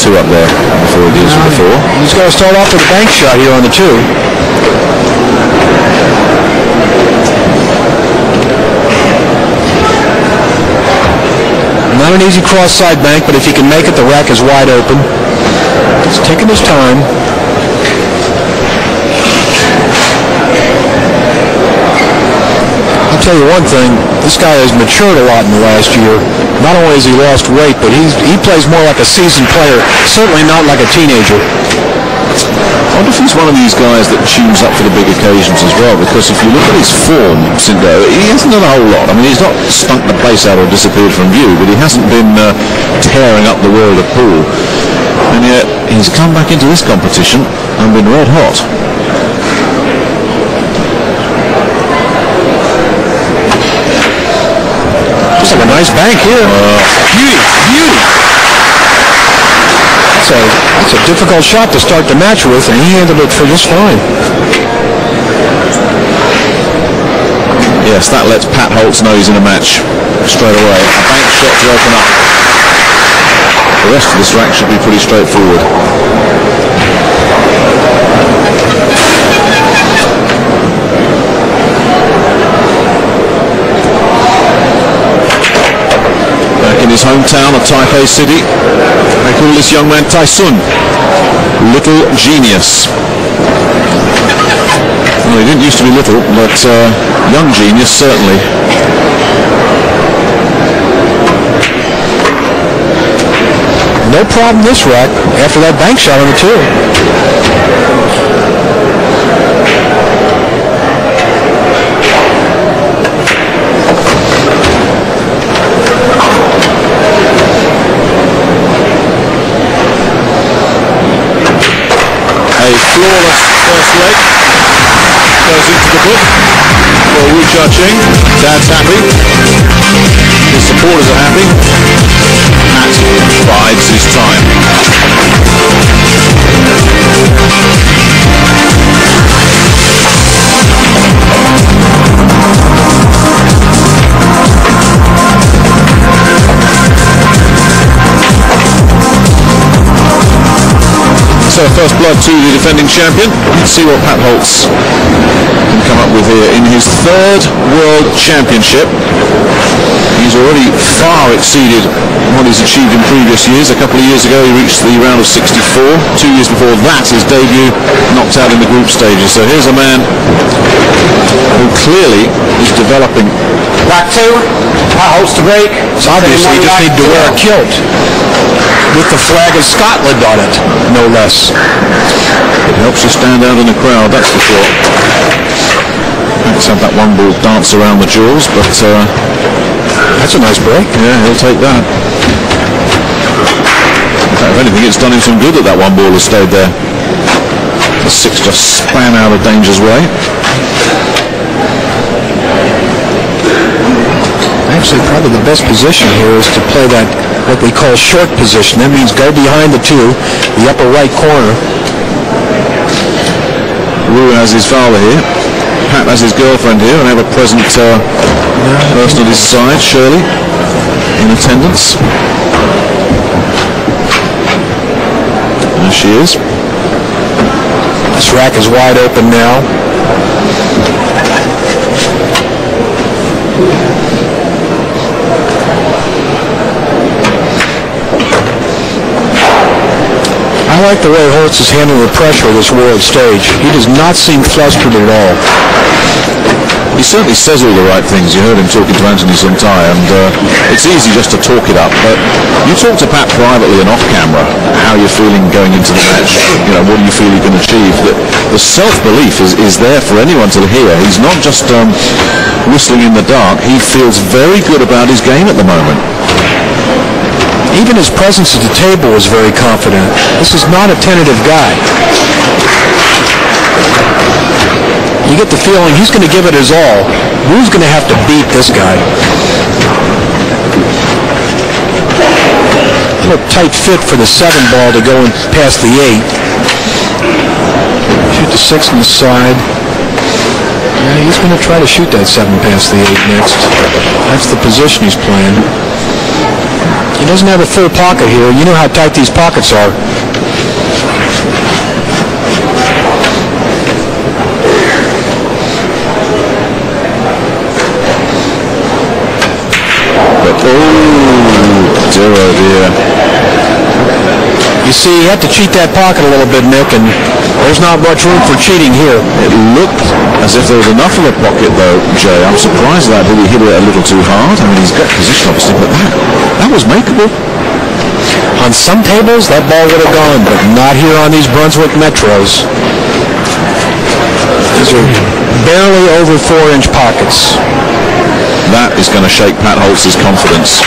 2 up there before he deals with the 4. He's got to start off with a bank shot here on the 2. Not an easy cross-side bank, but if he can make it, the rack is wide open. He's taking his time. I'll tell you one thing, this guy has matured a lot in the last year. Not only has he lost weight, but he plays more like a seasoned player, certainly not like a teenager. I wonder if he's one of these guys that tunes up for the big occasions as well, because if you look at his form, he hasn't done a whole lot. I mean, he's not stunk the place out or disappeared from view, but he hasn't been tearing up the world of pool. And yet, he's come back into this competition and been red hot. Looks like a nice bank here. Beauty. That's a difficult shot to start the match with, and he handled it for just fine. Yes, that lets Pat Holtz know he's in a match straight away. A bank shot to open up. The rest of this rack should be pretty straightforward. In his hometown of Taipei City, they call this young man Taisun, Little Genius. Well, he didn't used to be little, but young genius certainly. No problem this rack after that bank shot on the 2. Flawless first leg goes into the book for Chia Ching. Dad's happy, his supporters are happy. Pat bides his time. So first blood to the defending champion. Let's see what Pat Holtz can come up with here in his 3rd World Championship. He's already far exceeded what he's achieved in previous years. A couple of years ago he reached the round of 64. 2 years before that, his debut, knocked out in the group stages. So here's a man who clearly is developing. Rack 2, Pat Holtz to break. It's obvious he just need to wear a kilt with the flag of Scotland on it, no less. It helps you stand out in the crowd, that's for sure. Let's have that one ball dance around the jaws, but that's a nice break. Yeah, he'll take that. In fact, if anything, it's done him some good that that one ball has stayed there. The 6 just span out of danger's way. Actually, probably the best position here is to play that, what we call short position. That means go behind the 2, the upper right corner. Wu has his father here. Pat has his girlfriend here, and have a present person at his side, Shirley, in attendance. There she is. This rack is wide open now. I like the way Holtz is handling the pressure of this world stage. He does not seem flustered at all. He certainly says all the right things. You heard him talking to Anthony Suntai, and it's easy just to talk it up. But you talk to Pat privately and off camera, how you're feeling going into the match. You know, what do you feel you can achieve? The self-belief is there for anyone to hear. He's not just whistling in the dark. He feels very good about his game at the moment. Even his presence at the table was very confident. This is not a tentative guy. You get the feeling he's going to give it his all. Wu's going to have to beat this guy. A little tight fit for the 7 ball to go in past the 8. Shoot the 6 on the side. Yeah, he's going to try to shoot that 7 past the 8 next. That's the position he's playing. He doesn't have a full pocket here. You know how tight these pockets are. But, oh dear. You see, you have to cheat that pocket a little bit, Nick, and there's not much room for cheating here. It looked as if there was enough of a pocket, though, Jay. I'm surprised that he hit it a little too hard. I mean, he's got position, obviously, but that was makeable. On some tables, that ball would have gone, but not here on these Brunswick Metros. These are barely over 4-inch pockets. That is going to shake Pat Holtz's confidence.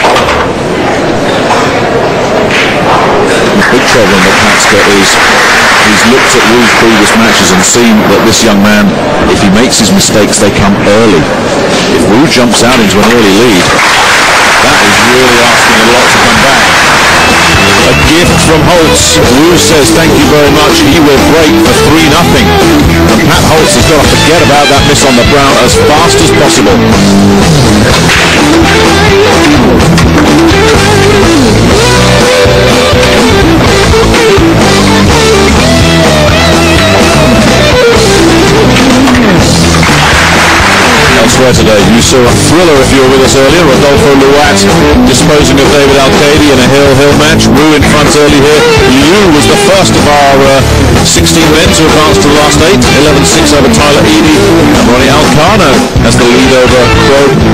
The big problem that Pat's got is he's looked at Wu's previous matches and seen that this young man, if he makes his mistakes, they come early. If Wu jumps out into an early lead, that is really asking a lot to come back. A gift from Holtz. Wu says thank you very much. He will break for 3-0. And Pat Holtz has got to forget about that miss on the brown as fast as possible. Elsewhere today, you saw a thriller if you were with us earlier. Rodolfo Luat disposing of David Al-Qaedi in a hill match. Wu in front early here. Liu was the first of our 16 men to advance to the last 8. 11-6 over Tyler Eady. And Ronnie Alcano has the lead over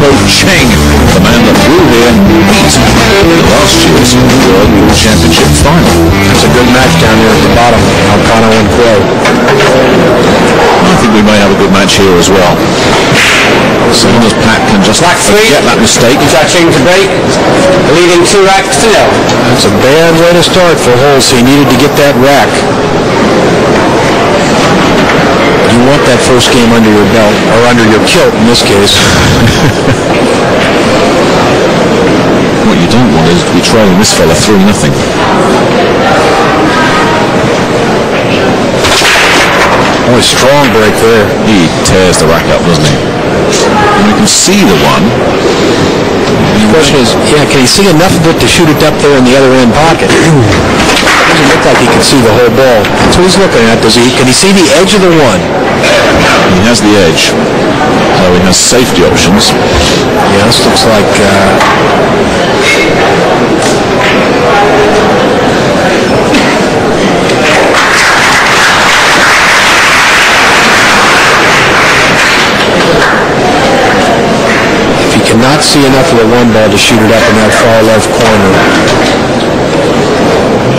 Ho Cheng, the man that Wu here beat in last year's World Championship final. That's a good match down here at the bottom, Alcano and Quo. I think we may have a good match here as well. So long as Pat can just forget that mistake. Chia Ching to break, leading 2 racks to 0. That's a bad way to start for Holtz. He needed to get that rack. You want that first game under your belt, or under your kilt in this case. What you don't want is to be trailing this fella 3-0. Oh, a strong break there. He tears the rack up, doesn't he? And you can see the one. The question is, can he see enough of it to shoot it up there in the other end pocket? Doesn't look like he can see the whole ball. That's what he's looking at. Can he see the edge of the one? He has the edge. So he has safety options. Yeah, this looks like... Cannot see enough of the one ball to shoot it up in that far left corner.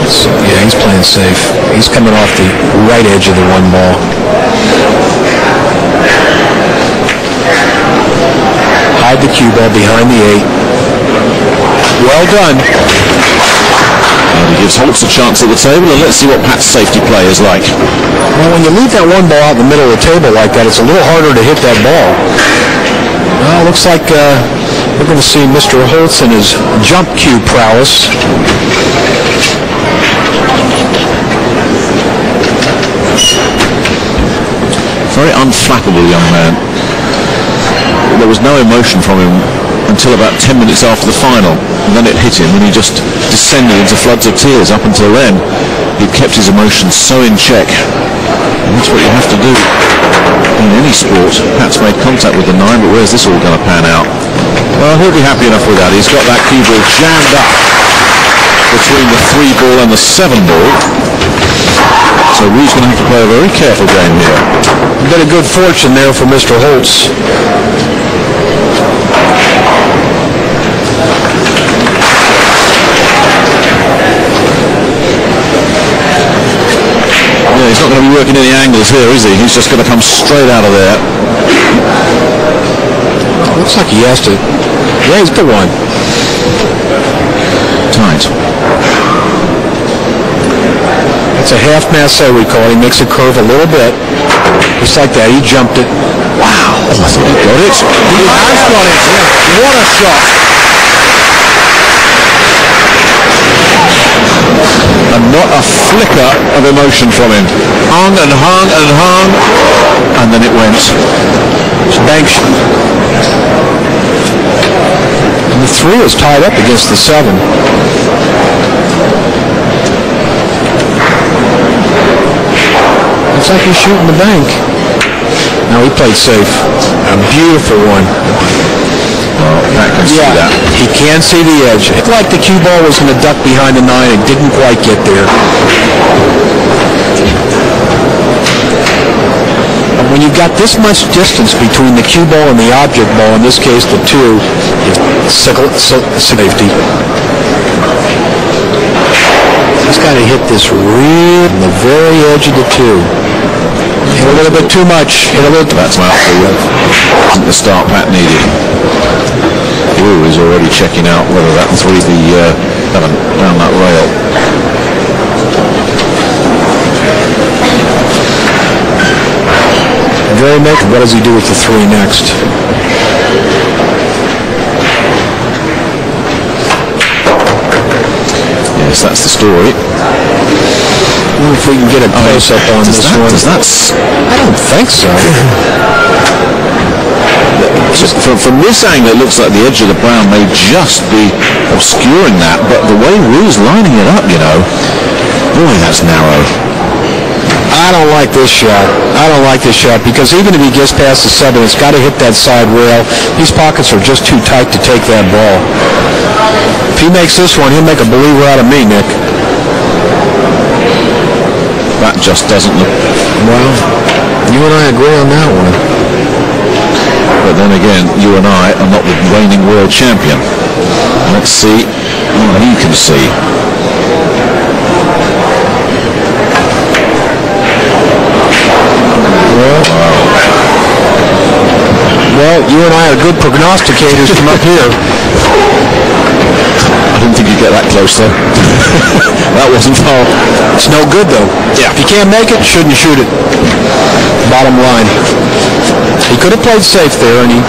So, yeah, he's playing safe. He's coming off the right edge of the one ball. Hide the cue ball behind the 8. Well done. And he gives Holtz a chance at the table, and let's see what Pat's safety play is like. Well, when you leave that one ball out in the middle of the table like that, it's a little harder to hit that ball. Well, looks like we're going to see Mr. Holtz and his jump cue prowess. Very unflappable young man. There was no emotion from him until about 10 minutes after the final, and then it hit him, and he just descended into floods of tears. Up until then, he'd kept his emotions so in check, and that's what you have to do in any sport. Pat's made contact with the 9, but where's this all going to pan out? Well, he'll be happy enough with that. He's got that cue ball jammed up between the 3 ball and the 7 ball. So Wu's going to have to play a very careful game here. A bit of good fortune there for Mr. Holtz. Yeah, he's not going to be working any angles here, is he? He's just going to come straight out of there. Looks like he has to. Yeah, he's the one. Tight. It's a half masse, we call it. He makes it curve a little bit. Just like that. He jumped it. Wow. Oh, I thought he got it. He has got it. Yeah. What a shot. And not a flicker of emotion from him. Hung and hung and hung, and then it went. Bank. And the 3 is tied up against the 7. Looks like he's shooting the bank. No, he played safe. A beautiful one. Well, Pat can see that. He can see the edge. It looked like the cue ball was going to duck behind the 9. It didn't quite get there. But when you've got this much distance between the cue ball and the object ball, in this case the 2, it's safety. He's got to hit this real on the very edge of the 2. Hit a little bit too much. Hit a little. That's the start Pat needed. Wu is already checking out whether that 3 be down that rail. Very next. What does he do with the 3 next? Yes, that's the story. I wonder if we can get a close-up on this one. I don't think so. Just from this angle, it looks like the edge of the brown may just be obscuring that, but the way Wu's lining it up, you know, boy, that's narrow. I don't like this shot. I don't like this shot because even if he gets past the 7, it's got to hit that side rail. These pockets are just too tight to take that ball. If he makes this one, he'll make a believer out of me, Nick. That just doesn't look... Well, you and I agree on that one. But then again, you and I are not the reigning world champion. Let's see what he can see. Well, you and I are good prognosticators from up here. I didn't think you'd get that close, though. That wasn't far. It's no good, though. Yeah. If you can't make it, shouldn't shoot it. Bottom line. He could have played safe there, and he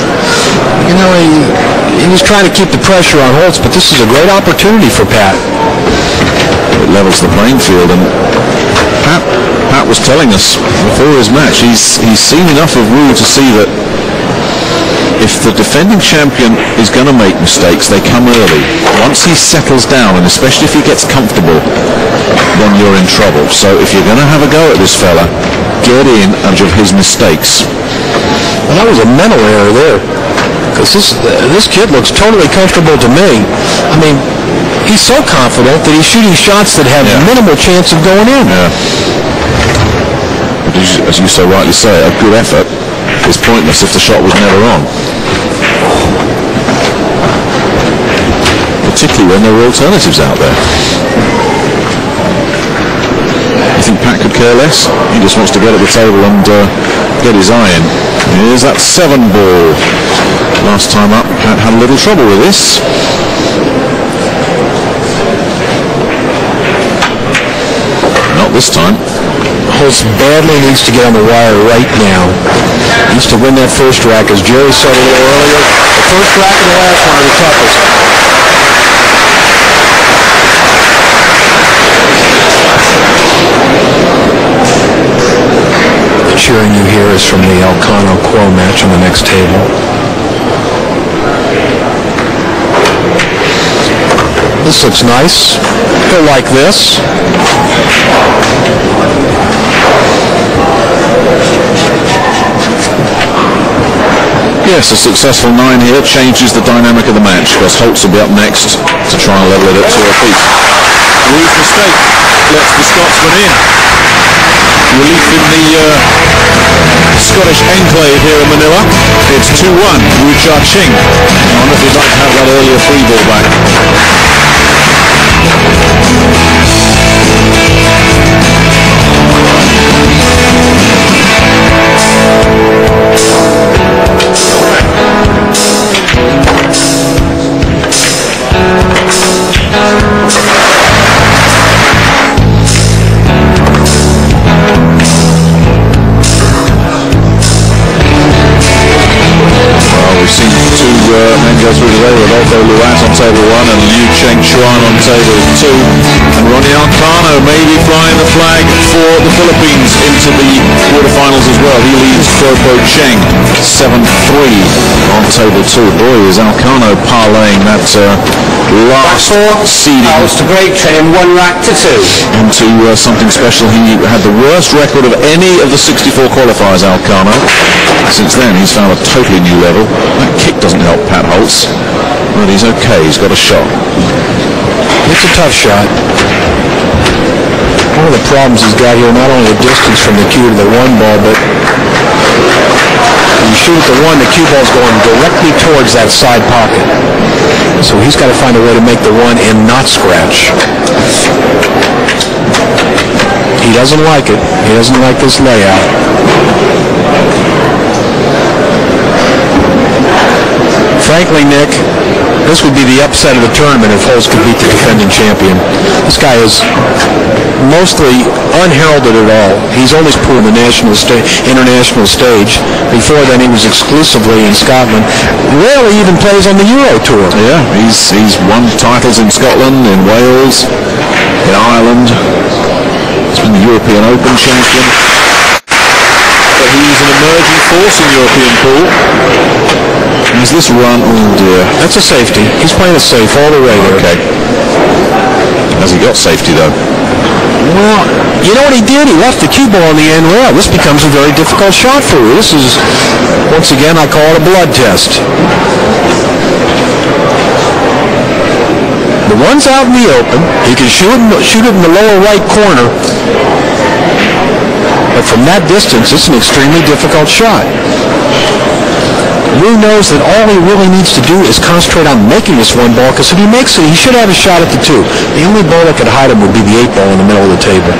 was trying to keep the pressure on Holtz, but this is a great opportunity for Pat. It levels the playing field, and Pat was telling us before his match, he's seen enough of Wu to see that if the defending champion is going to make mistakes, they come early. Once he settles down, and especially if he gets comfortable, then you're in trouble. So if you're going to have a go at this fella, get in and of his mistakes. Well, that was a mental error there, because this kid looks totally comfortable to me. I mean, he's so confident that he's shooting shots that have minimal chance of going in. Yeah. But as you so rightly say, a good effort is pointless if the shot was never on. Particularly when there are alternatives out there. You think Pat could care less? He just wants to get at the table and get his eye in. Here's that 7 ball. Last time up, Pat had a little trouble with this. Not this time. Holtz badly needs to get on the wire right now. He needs to win that first rack, as Jerry said a little earlier. The first rack and the last one are the toughest. The cheering you hear is from the Elcano Quo match on the next table. This looks nice. He'll like this. Yes, a successful 9 here changes the dynamic of the match, because Holtz will be up next to try and level it at 2 apiece. Wu's mistake lets the Scotsman in. Relief in the Scottish enclave here in Manila. It's 2-1, Chia Ching. I wonder if he'd like to have that earlier free ball back. We've seen 2 men go through today, Rodolfo Luat on table 1 and Liu Cheng Chuan on table 2. And Ronnie Alcano may be flying the flag for for the Philippines into the quarterfinals as well. He leads Chia Ching 7-3 on table 2. Boy, is Alcano parlaying that last seeding Holtz to break training 1 rack to 2. into something special. He had the worst record of any of the 64 qualifiers, Alcano. Since then, he's found a totally new level. That kick doesn't help Pat Holtz, but he's okay. He's got a shot. It's a tough shot. One of the problems he's got here, not only the distance from the cue to the 1 ball, but when you shoot at the 1, the cue ball's going directly towards that side pocket. So he's got to find a way to make the 1 and not scratch. He doesn't like it. He doesn't like this layout. Frankly, Nick, this would be the upset of the tournament if Holtz could beat the defending champion. This guy is mostly unheralded at all. He's always pulled the international stage. Before then, he was exclusively in Scotland. Rarely even plays on the Euro Tour. Yeah, he's won titles in Scotland, in Wales, in Ireland. He's been the European Open champion. But he's an emerging force in European pool. Is this run? Oh dear. That's a safety. He's playing a safe all the way there. Okay. Has he got safety though? Well, you know what he did? He left the cue ball on the end rail. This becomes a very difficult shot for you. This is, once again, I call it a blood test. The 1's out in the open. He can shoot it in the lower right corner. But from that distance, it's an extremely difficult shot. Wu knows that all he really needs to do is concentrate on making this 1 ball, because if he makes it, he should have a shot at the 2. The only ball that could hide him would be the 8 ball in the middle of the table.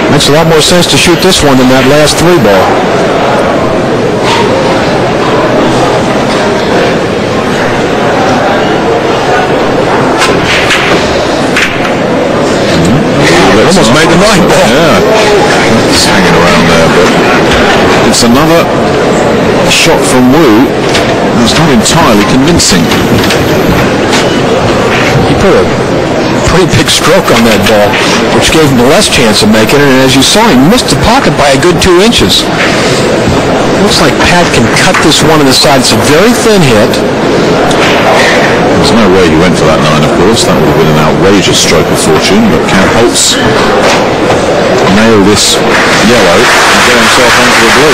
Makes a lot more sense to shoot this one than that last 3 ball. Almost made the 9 ball. Yeah, it's hanging around there, but it's another shot from Wu that's not entirely convincing. He put a pretty big stroke on that ball, which gave him less chance of making it, and as you saw, he missed the pocket by a good 2 inches. Looks like Pat can cut this one on the side. It's a very thin hit. There's no way he went for that 9, of course. That would have been an outrageous stroke of fortune, but can Holtz nail this yellow and get himself onto the blue?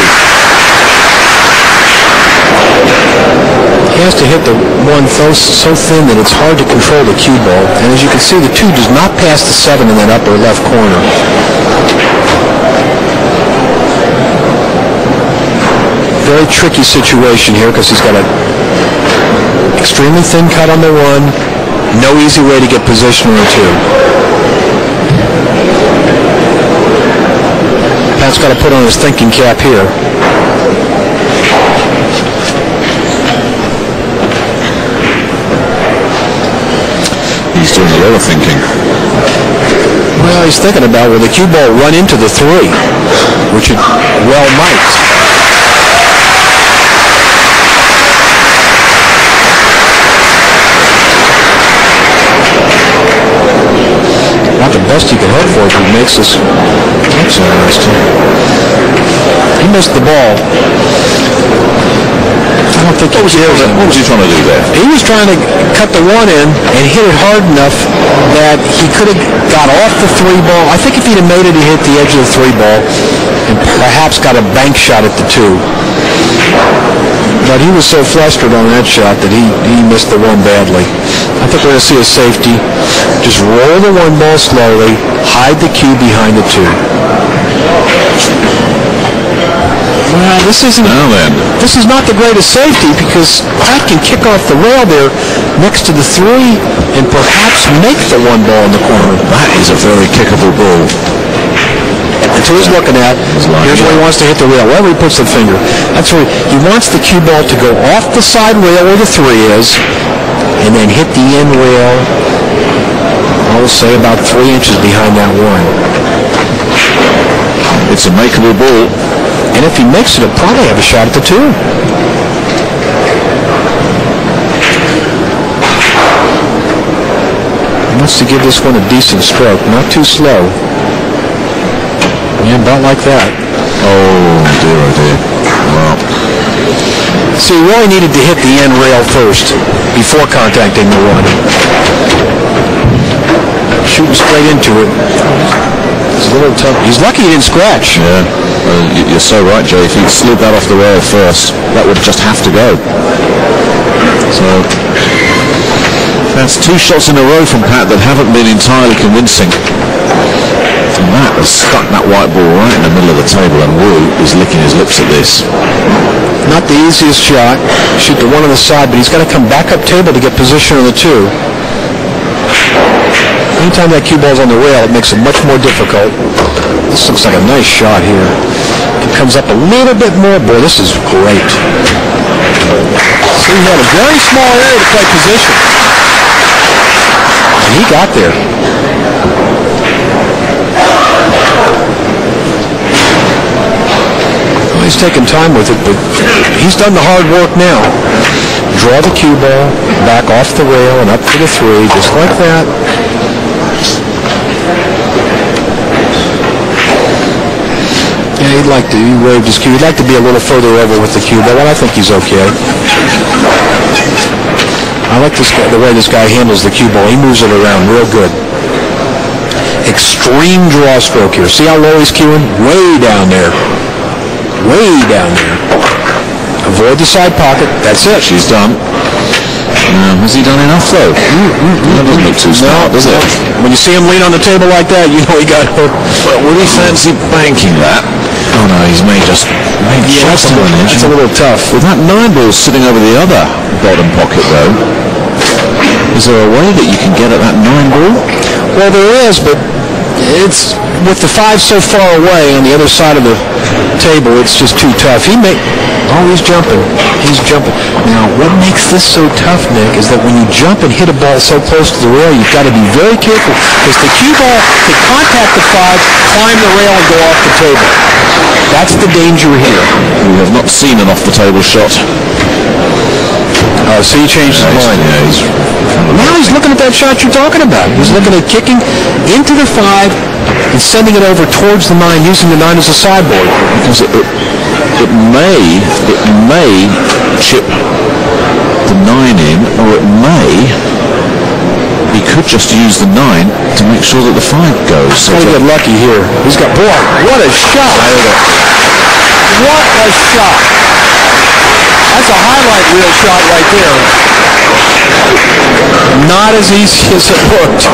He has to hit the 1 so thin that it's hard to control the cue ball. And as you can see, the 2 does not pass the 7 in that upper left corner. Very tricky situation here because he's got a extremely thin cut on the 1. No easy way to get position on the 2. Pat's got to put on his thinking cap here. He's doing a lot of thinking. Well, he's thinking about will the cue ball run into the 3, which it well might. Not the best he can hope for if he makes this. That's interesting. He missed the ball. I don't think What was he trying to do there? He was trying to cut the 1 in and hit it hard enough that he could have got off the 3 ball. I think if he'd have made it, he hit the edge of the 3 ball and perhaps got a bank shot at the 2. But he was so flustered on that shot that he missed the 1 badly. I think we're going to see a safety. Just roll the 1 ball slowly, hide the cue behind the 2. Well, this is not the greatest safety because Pat can kick off the rail there next to the 3 and perhaps make the 1 ball in the corner. That is a very kickable ball. That's what he's looking at. Here's where he wants to hit the rail, wherever he puts the finger. That's where he wants the cue ball to go off the side rail where the 3 is and then hit the end rail, I will say about 3 inches behind that 1. It's a makeable ball. And if he makes it, he'll probably have a shot at the 2. wants to give this one a decent stroke. Not too slow. Yeah, about like that. Oh dear. Well. See, he really needed to hit the end rail first before contacting the one. Shooting straight into it. It's a little tough. He's lucky he didn't scratch. Yeah, you're so right, Jay. If he'd slid that off the rail first, that would just have to go. So that's 2 shots in a row from Pat that haven't been entirely convincing. And that has stuck that white ball right in the middle of the table, and Wu is licking his lips at this. Not the easiest shot. Shoot the one on the side, but he's got to come back up table to get position on the 2. Anytime that cue ball's on the rail, it makes it much more difficult. This looks like a nice shot here. It comes up a little bit more. Boy, this is great. See, he had a very small area to play position. And he got there. Well, he's taking time with it, but he's done the hard work now. Draw the cue ball, back off the rail, and up for the 3, just like that. Yeah, he waved his cue. He'd like to be a little further over with the cue ball, but I think he's okay. I like the way this guy handles the cue ball. He moves it around real good. Extreme draw stroke here. See how low he's cueing? Way down there. Way down there. Avoid the side pocket. That's it. She's done. Has he done enough, though? That doesn't look too smart, does it? When you see him lean on the table like that, you know he got hooked. Well, would he fancy banking that? Oh, no, he's made just That's a little tough. With that 9 ball sitting over the other bottom pocket, though, is there a way that you can get at that 9 ball? Well, there is, but it's with the 5 so far away on the other side of the table, it's just too tough. He's jumping. He's jumping. Now, what makes this so tough, Nick, is that when you jump and hit a ball so close to the rail, you've got to be very careful, because the cue ball can contact the 5, climb the rail, and go off the table. That's the danger here. We have not seen an off-the-table shot. So he changed his mind. Now he's looking at that shot you're talking about. He's looking at kicking into the 5 and sending it over towards the 9, using the 9 as a sideboard. Because it may chip the 9 in, or it may, he could just use the 9 to make sure that the 5 goes. So he got lucky here. He's got, boy, what a shot! What a shot! That's a highlight reel shot right there. Not as easy as it looked.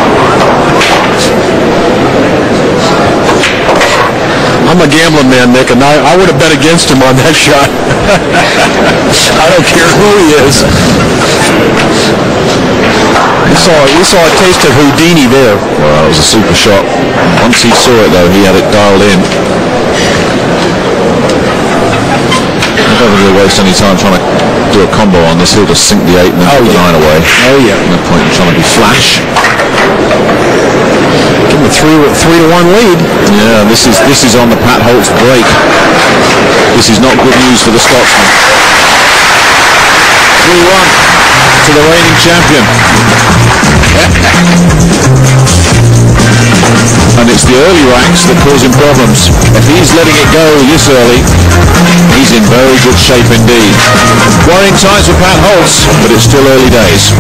I'm a gambling man, Nick, and I would have bet against him on that shot. I don't care who he is. We saw a taste of Houdini there. Well, that was a super shot. Once he saw it, though, he had it dialed in. I don't think he'll waste any time trying to do a combo on this. He'll just sink the 8 and then put the 9 away. Oh, yeah. No point in trying to be flash. Give him a 3-1 lead. Yeah, this is on the Pat Holtz break. This is not good news for the Scotsman. 3-1 to the reigning champion. And it's the early racks that cause him problems. If he's letting it go this early, he's in very good shape indeed. Worrying times for Pat Holtz, but it's still early days.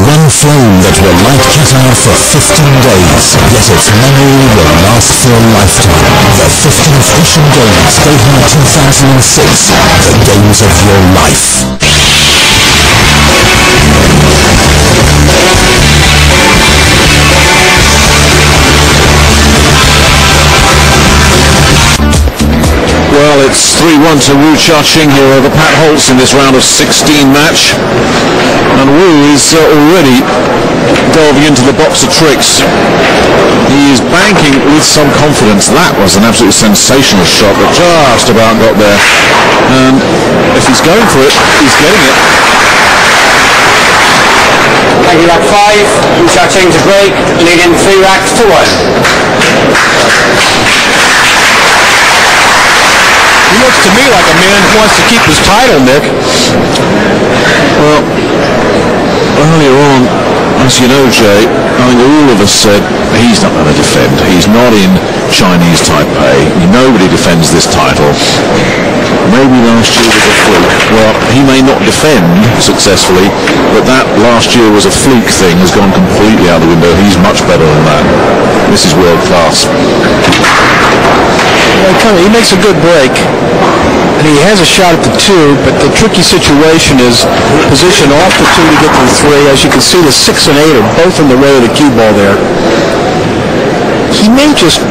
One flame that will light Qatar for 15 days, yet its memory will last for a lifetime. The 15th Asian Games, Doha 2006, the games of your life. Well, Well, it's 3-1 to Chia Ching here over Pat Holtz in this round of 16 match. And Wu is already delving into the box of tricks. He is banking with some confidence. That was an absolutely sensational shot that just about got there. And if he's going for it, he's getting it. Thank you, rack 5. Chia Ching to break, leading 3 racks to 1. He looks to me like a man who wants to keep his title, Nick. Well, earlier on, as you know, Jay, I think all of us said he's not going to defend. He's not in Chinese Taipei. Nobody defends this title. Maybe last year was a fluke. Well, he may not defend successfully, but that last year was a fluke thing, has gone completely out the window. He's much better than that. This is world class. He makes a good break, and he has a shot at the 2, but the tricky situation is position off the 2 to get to the 3. As you can see, the 6 and 8 are both in the way of the cue ball there. He may just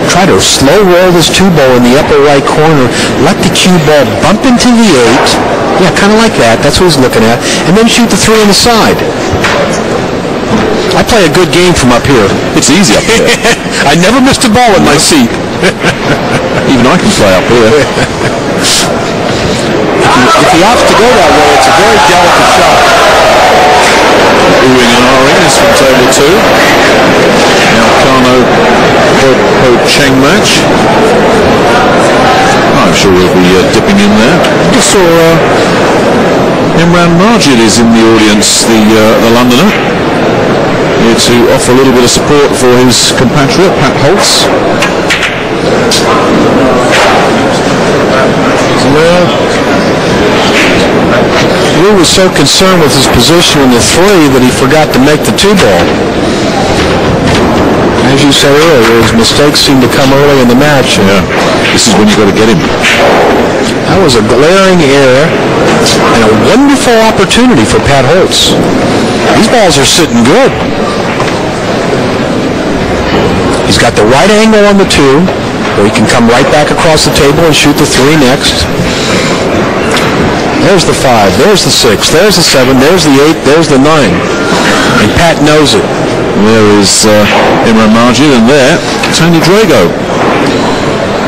try to slow roll this 2 ball in the upper right corner, let the cue ball bump into the 8. Yeah, kind of like that. That's what he's looking at. And then shoot the 3 on the side. I play a good game from up here. It's easy up here. I never missed a ball in my seat. Even I can play up here. If he opts to go that way, it's a very delicate shot. Oohing and ahhing is from table 2. Now Kano Ho Cheng match. I'm sure we'll be dipping in there. Just saw Imran Majid is in the audience, the Londoner, here to offer a little bit of support for his compatriot Pat Holtz. Wu was so concerned with his position in the 3 that he forgot to make the 2 ball. As you said earlier, his mistakes seem to come early in the match. Yeah, this is when you got to get him. That was a glaring error and a wonderful opportunity for Pat Holtz. These balls are sitting good. He's got the right angle on the 2, where he can come right back across the table and shoot the 3 next. There's the 5, there's the 6, there's the 7, there's the 8, there's the 9. And Pat knows it. There is Imran Majid, and there, Tony Drago,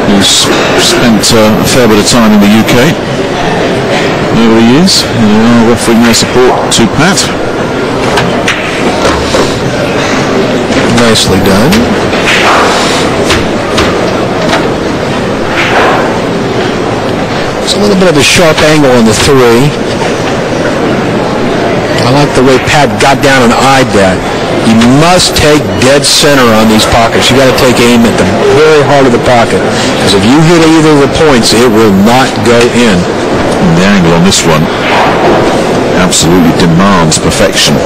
who's spent a fair bit of time in the UK over the years, offering their support to Pat. Nicely done. It's a little bit of a sharp angle on the 3. I like the way Pat got down and eyed that. You must take dead center on these pockets. You got to take aim at the very heart of the pocket, because if you hit either of the points, it will not go in. And the angle on this one absolutely demands perfection.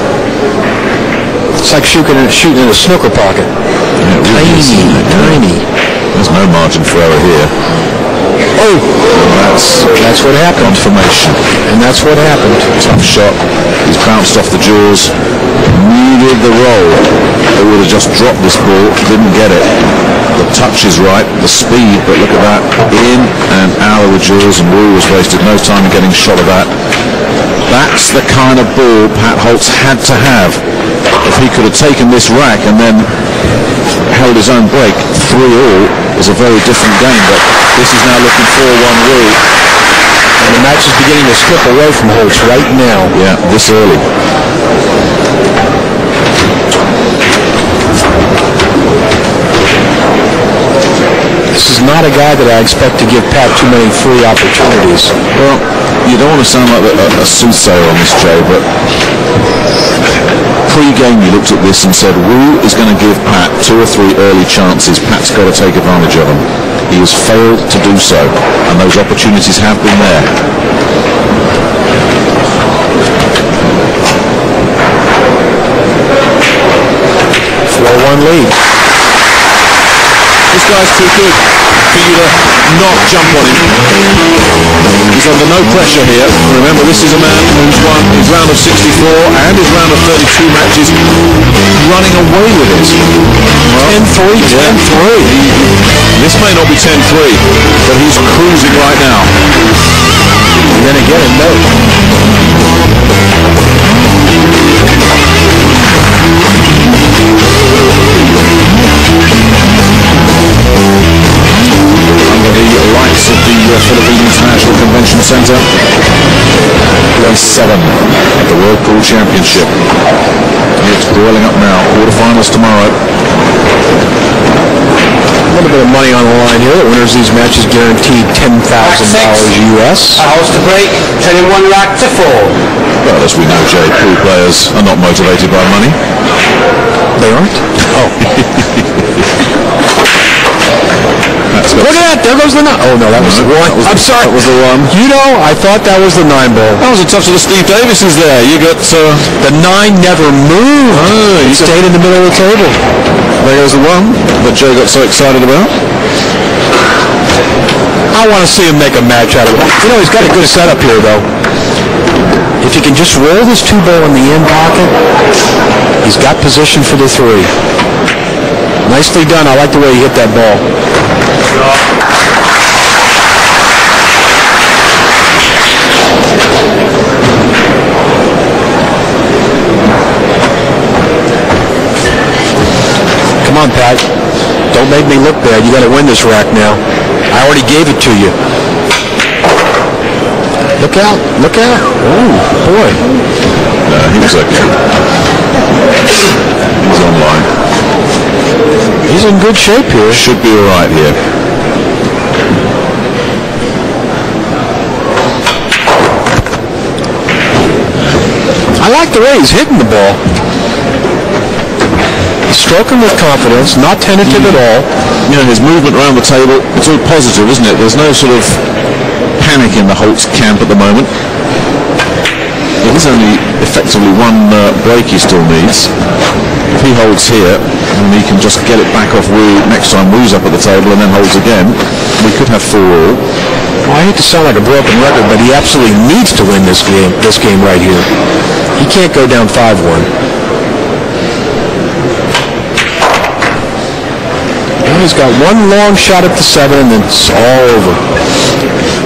It's like shooting in a snooker pocket. Yeah, really tiny. There's no margin for error here. Oh, that's what happened. Confirmation. And that's what happened. Tough shot. He's bounced off the jaws. Needed the roll. They would have just dropped this ball. Didn't get it. The touch is right. The speed, but look at that. In and out of the jaws, and Wu was wasted no time in getting shot of that. That's the kind of ball Pat Holtz had to have. If he could have taken this rack and then held his own break, 3-all is a very different game, but this is now looking 4-1 Wu. And the match is beginning to slip away from Holtz right now. Yeah, this early. This is not a guy that I expect to give Pat too many free opportunities. Well, you don't want to sound like a soothsayer on this, Jay, but pre-game you looked at this and said Wu is going to give Pat 2 or 3 early chances. Pat's got to take advantage of them. He has failed to do so, and those opportunities have been there. 4-1 lead. This guy's too good for you to not jump on him. He's under no pressure here. Remember, this is a man who's won his round of 64 and his round of 32 matches, running away with it. Well, 10-3, 10-3. This may not be 10-3, but he's cruising right now. And then again, a note. Under the lights of the Philippine International Convention Center, place 7 at the World Pool Championship. It's boiling up now. Quarterfinals tomorrow. A little bit of money on the line here. The winners of these matches guaranteed $10,000 US. Holtz to break, turning 1 rack to 4. Well, as we know, Jay, pool players are not motivated by money. They aren't? Oh. Look at that! There goes the 9. Oh no, that was the 1. I'm sorry. That was the 1. You know, I thought that was the 9 ball. That was a touch of the Steve Davises there. You got the 9 never moved. Oh, He stayed in the middle of the table. There goes the 1 that Jay got so excited about. I want to see him make a match out of it. You know, he's got a good setup here, though. If he can just roll this 2 ball in the end pocket, he's got position for the 3. Nicely done. I like the way he hit that ball. Come on, Pat. Don't make me look bad. You got to win this rack now. I already gave it to you. Look out. Look out. Oh, boy. No, he was okay. He's online. He's in good shape here. Should be all right here. I like the way he's hitting the ball. He's stroking with confidence, not tentative at all. You know, his movement around the table, it's all positive, isn't it? There's no sort of panic in the Holtz camp at the moment. It is only effectively 1 break he still needs. If he holds here, and he can just get it back off Wu next time Wu's up at the table and then holds again, we could have 4 all. Well, I hate to sound like a broken record, but he absolutely needs to win this game right here. He can't go down 5-1. Now he's got 1 long shot at the 7, and then it's all over.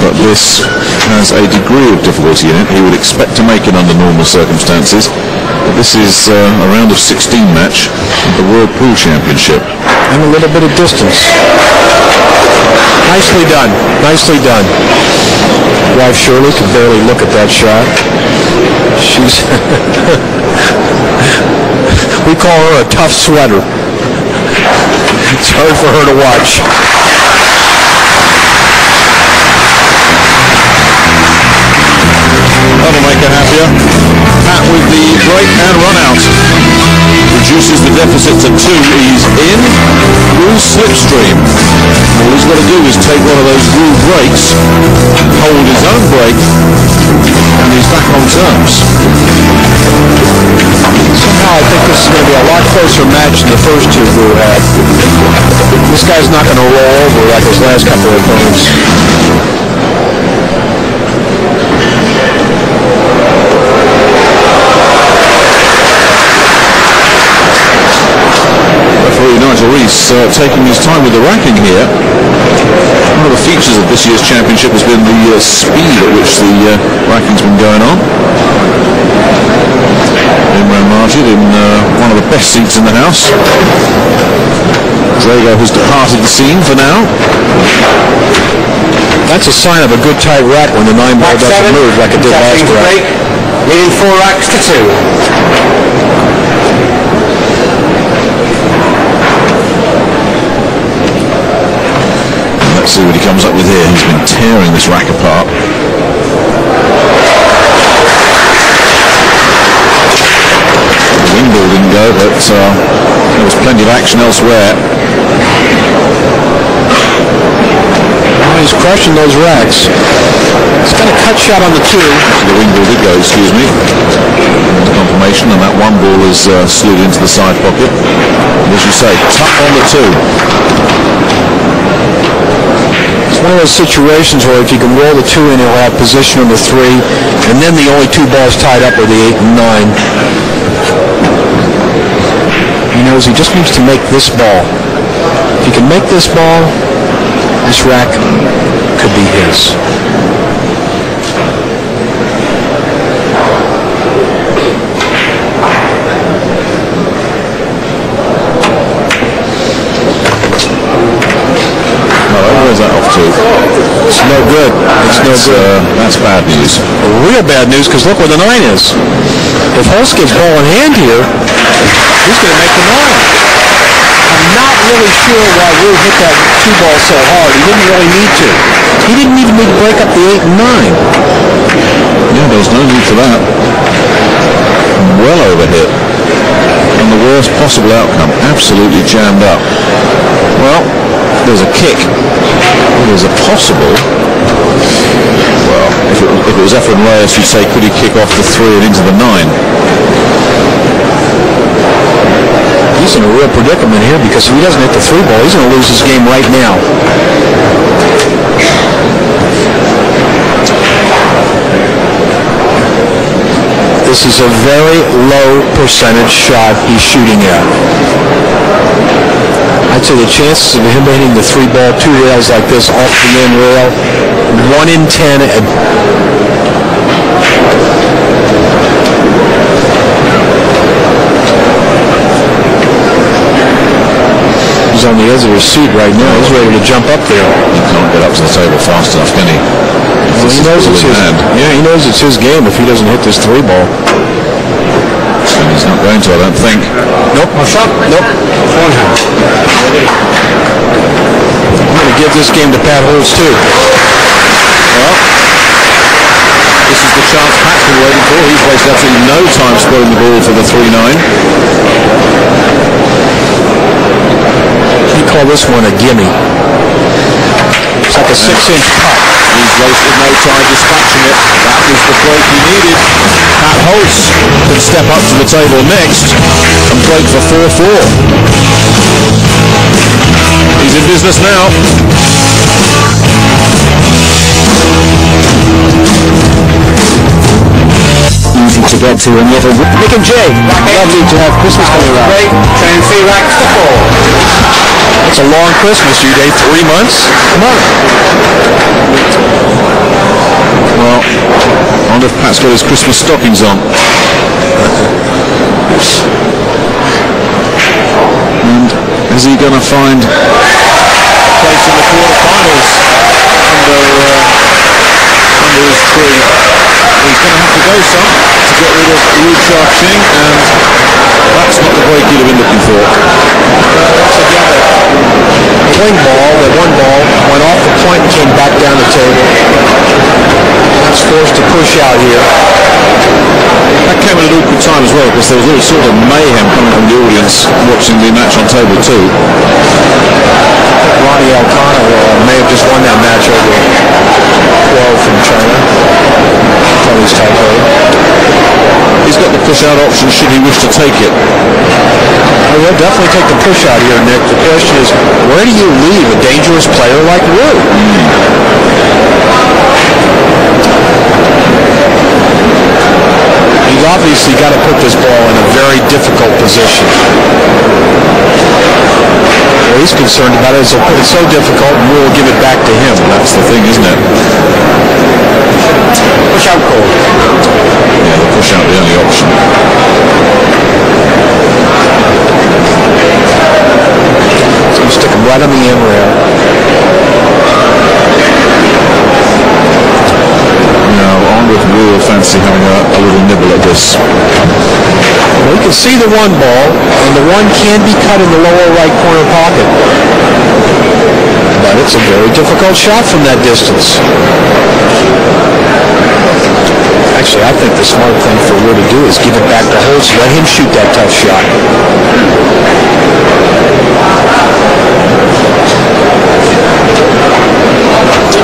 But this has a degree of difficulty in it. He would expect to make it under normal circumstances. But this is a round of 16 match at the World Pool Championship. And a little bit of distance. Nicely done. Nicely done. Wife Shirley could barely look at that shot. She's... we call her a tough sweater. It's hard for her to watch. That'll make her happier. Pat with the break and run out. Reduces the deficit to 2. He's in Wu's slipstream. All he's got to do is take one of those Wu breaks, hold his own break, and he's back on terms. Somehow I think this is going to be a lot closer match than the first 2 Wu had. This guy's not going to roll over like his last couple of opponents. Nigel Rees taking his time with the racking here. One of the features of this year's championship has been the speed at which the racking's been going on. Imran Majid in one of the best seats in the house. Drago has departed the scene for now. That's a sign of a good tight rack when the 9 ball doesn't move like it did last rack. Leading 4 racks to 2. Let's see what he comes up with here. He's been tearing this rack apart. The wing ball didn't go, but there was plenty of action elsewhere. Oh, he's crushing those racks. He's got a cut shot on the 2. The wing ball did go, excuse me. Confirmation, and that 1 ball has slid into the side pocket. And as you say, tough on the 2. It's one of those situations where if you can roll the 2 in, he'll have position on the 3, and then the only 2 balls tied up are the 8 and 9. He knows he just needs to make this ball. If he can make this ball, this rack could be his. Where's that off to? It's no good. It's no good. That's bad news. Real bad news, because look where the 9 is. If Holtz gets ball in hand here, he's going to make the 9. I'm not really sure why Wu hit that 2 ball so hard. He didn't really need to. He didn't even need to break up the 8 and 9. Yeah, there's no need for that. Well overhit. And the worst possible outcome. Absolutely jammed up. Well, there's a kick. There's a possible. Well, if it was Efren Reyes, you'd say, could he kick off the 3 and into the 9? He's in a real predicament here because if he doesn't hit the 3 ball, he's going to lose his game right now. This is a very low percentage shot he's shooting at. I'd say the chances of him hitting the 3 ball, 2 rails like this off the end rail, 1 in 10. He's on the edge of his seat right now. He's ready to jump up there. He can't get up to the table fast enough, can he? Well, he knows it's his hand. Yeah, he knows it's his game if he doesn't hit this 3 ball. And he's not going to, I don't think. Nope. No shot? Nope. Forehand. I'm going to give this game to Pat Holtz, too. Well, this is the chance Pat's been waiting for. He's wasted absolutely no time spotting the ball for the 3-9. He called this one a gimme. It's like a 6-inch putt. He's wasted no time dispatching it. That was the break he needed. Pat Holtz can step up to the table next and break for 4-4. He's in business now. Easy to get to, and yet Nick and Jay, lovely to have Christmas coming around. Great, turn 3 racks to 4. It's a long Christmas, you day, 3 months? Come on. Well, I wonder if Pat's got his Christmas stockings on. And is he going to find a place in the quarterfinals under his tree? He's going to have to go some to get rid of Chia Ching, and that's not the break he'd have been looking for. Wing ball, the 1 ball, went off the point and came back down the table. That's forced to push out here. That came at an awkward time as well, because there was all sort of mayhem coming from the audience watching the match on table 2. Ronnie Alcano may have just won that match over 12 from China. Tony's Taipei. He's got the push-out option should he wish to take it. Oh, he'll definitely take the push-out here, Nick. The question is, where do you leave a dangerous player like Wu? He's obviously got to put this ball in a very difficult position. What he's concerned about is he'll put it so difficult and Wu will give it back to him. That's the thing, isn't it? Push out call. Yeah, the push out the only option. He's going to stick him right on the end rail. Now, I wonder if Wu will fancy having a little nibble at this. Well, you can see the 1 ball, and the 1 can be cut in the lower right corner pocket. But it's a very difficult shot from that distance. Actually, I think the smart thing for Wu to do is give it back to Holtz, let him shoot that tough shot.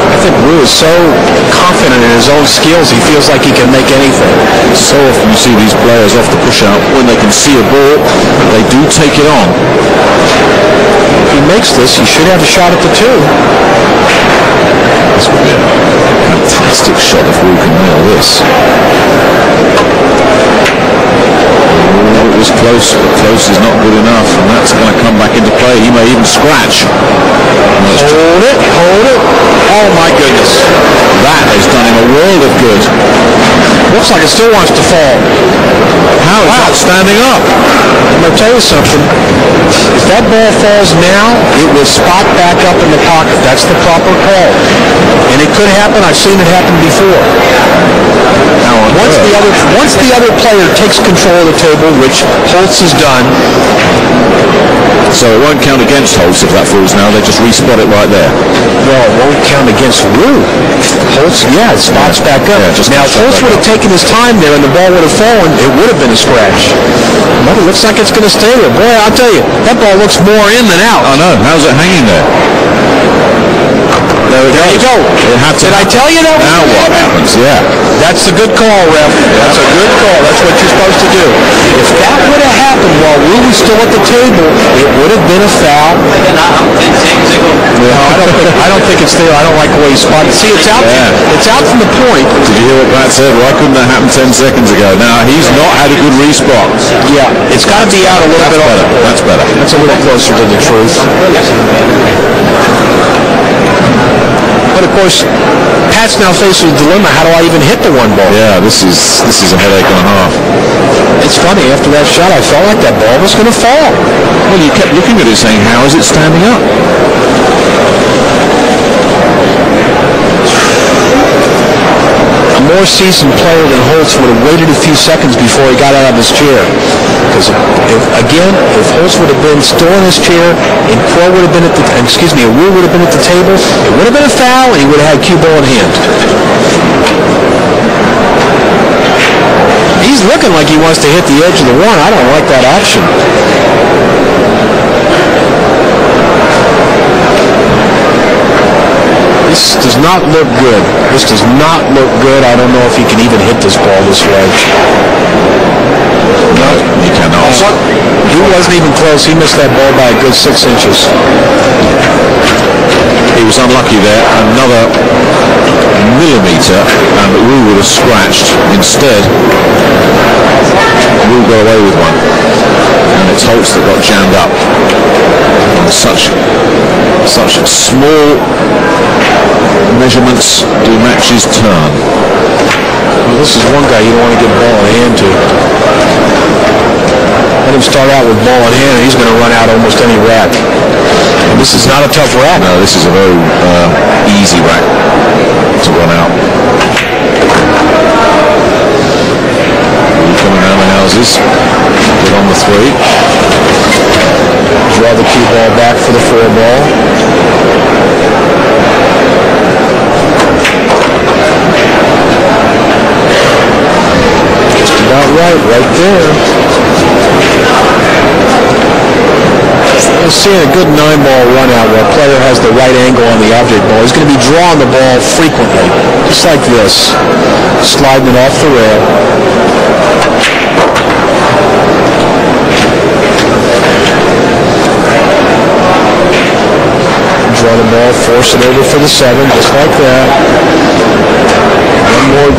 I think Wu is so confident in his own skills, he feels like he can make anything. So often you see these players off the push-out, when they can see a ball, they do take it on. If he makes this, he should have a shot at the 2. This would be a fantastic shot if Wu can nail this. It was close, but close is not good enough, and that's going to come back into play. He may even scratch. Hold it. Oh my goodness. That has done him a world of good. Looks like it still wants to fall. How is that standing up? I'm going to tell you something. If that ball falls now, it will spot back up in the pocket. That's the proper call. And it could happen. I've seen it happen before. Once the other player takes control of the table, which Holtz has done. So it won't count against Holtz if that falls now. They just respot it right there. No, it won't count against Wu. Holtz, it spots back up. Now, if Holtz would have taken his time there and the ball would have fallen, it would have been a scratch. But it looks like it's going to stay there. Boy, I'll tell you, that ball looks more in than out. I know. How's it hanging there? There you go. Did I tell you that? Now what happens? Yeah. That's a good call, ref. That's a good call. That's what you're supposed to do. If that would have happened while Wu was still at the table, it would have been a foul. I don't think it's there. I don't like the way he spotted. See, it's out. Yeah. It's out from the point. Did you hear what Pat said? Why couldn't that happen 10 seconds ago? Now, he's not had a good respot. Yeah, it's got to be out a little bit. That's better. That's a little closer to the truth. But of course, Pat's now faced with a dilemma. How do I even hit the 1 ball? Yeah, this is a headache and a half. It's funny, after that shot, I felt like that ball was going to fall. Well, you kept looking at it saying, how is it standing up? A more seasoned player than Holtz would have waited a few seconds before he got out of his chair. Because if Holtz would have been still in his chair and Wu would have been at the table, it would have been a foul and he would have had cue ball in hand. He's looking like he wants to hit the edge of the 1. I don't like that action. This does not look good. This does not look good. I don't know if he can even hit this ball this way. No, he cannot. He wasn't even close. He missed that ball by a good 6 inches. He was unlucky there. Another millimetre and Wu would have scratched. Instead, Wu got away with one. And it's Holtz that got jammed up. And such small measurements do matches turn. Well, this is one guy you don't want to get ball in hand to. Let him start out with ball in hand and he's going to run out almost any rack. And this is not a tough rack. No, this is a very easy rack to run out. Coming around the houses. Get on the 3. Draw the cue ball back for the 4 ball. Just about right there. You're seeing a good 9-ball run out where a player has the right angle on the object ball. He's going to be drawing the ball frequently, just like this, sliding it off the rail. Draw the ball, force it over for the 7, just like that. One more.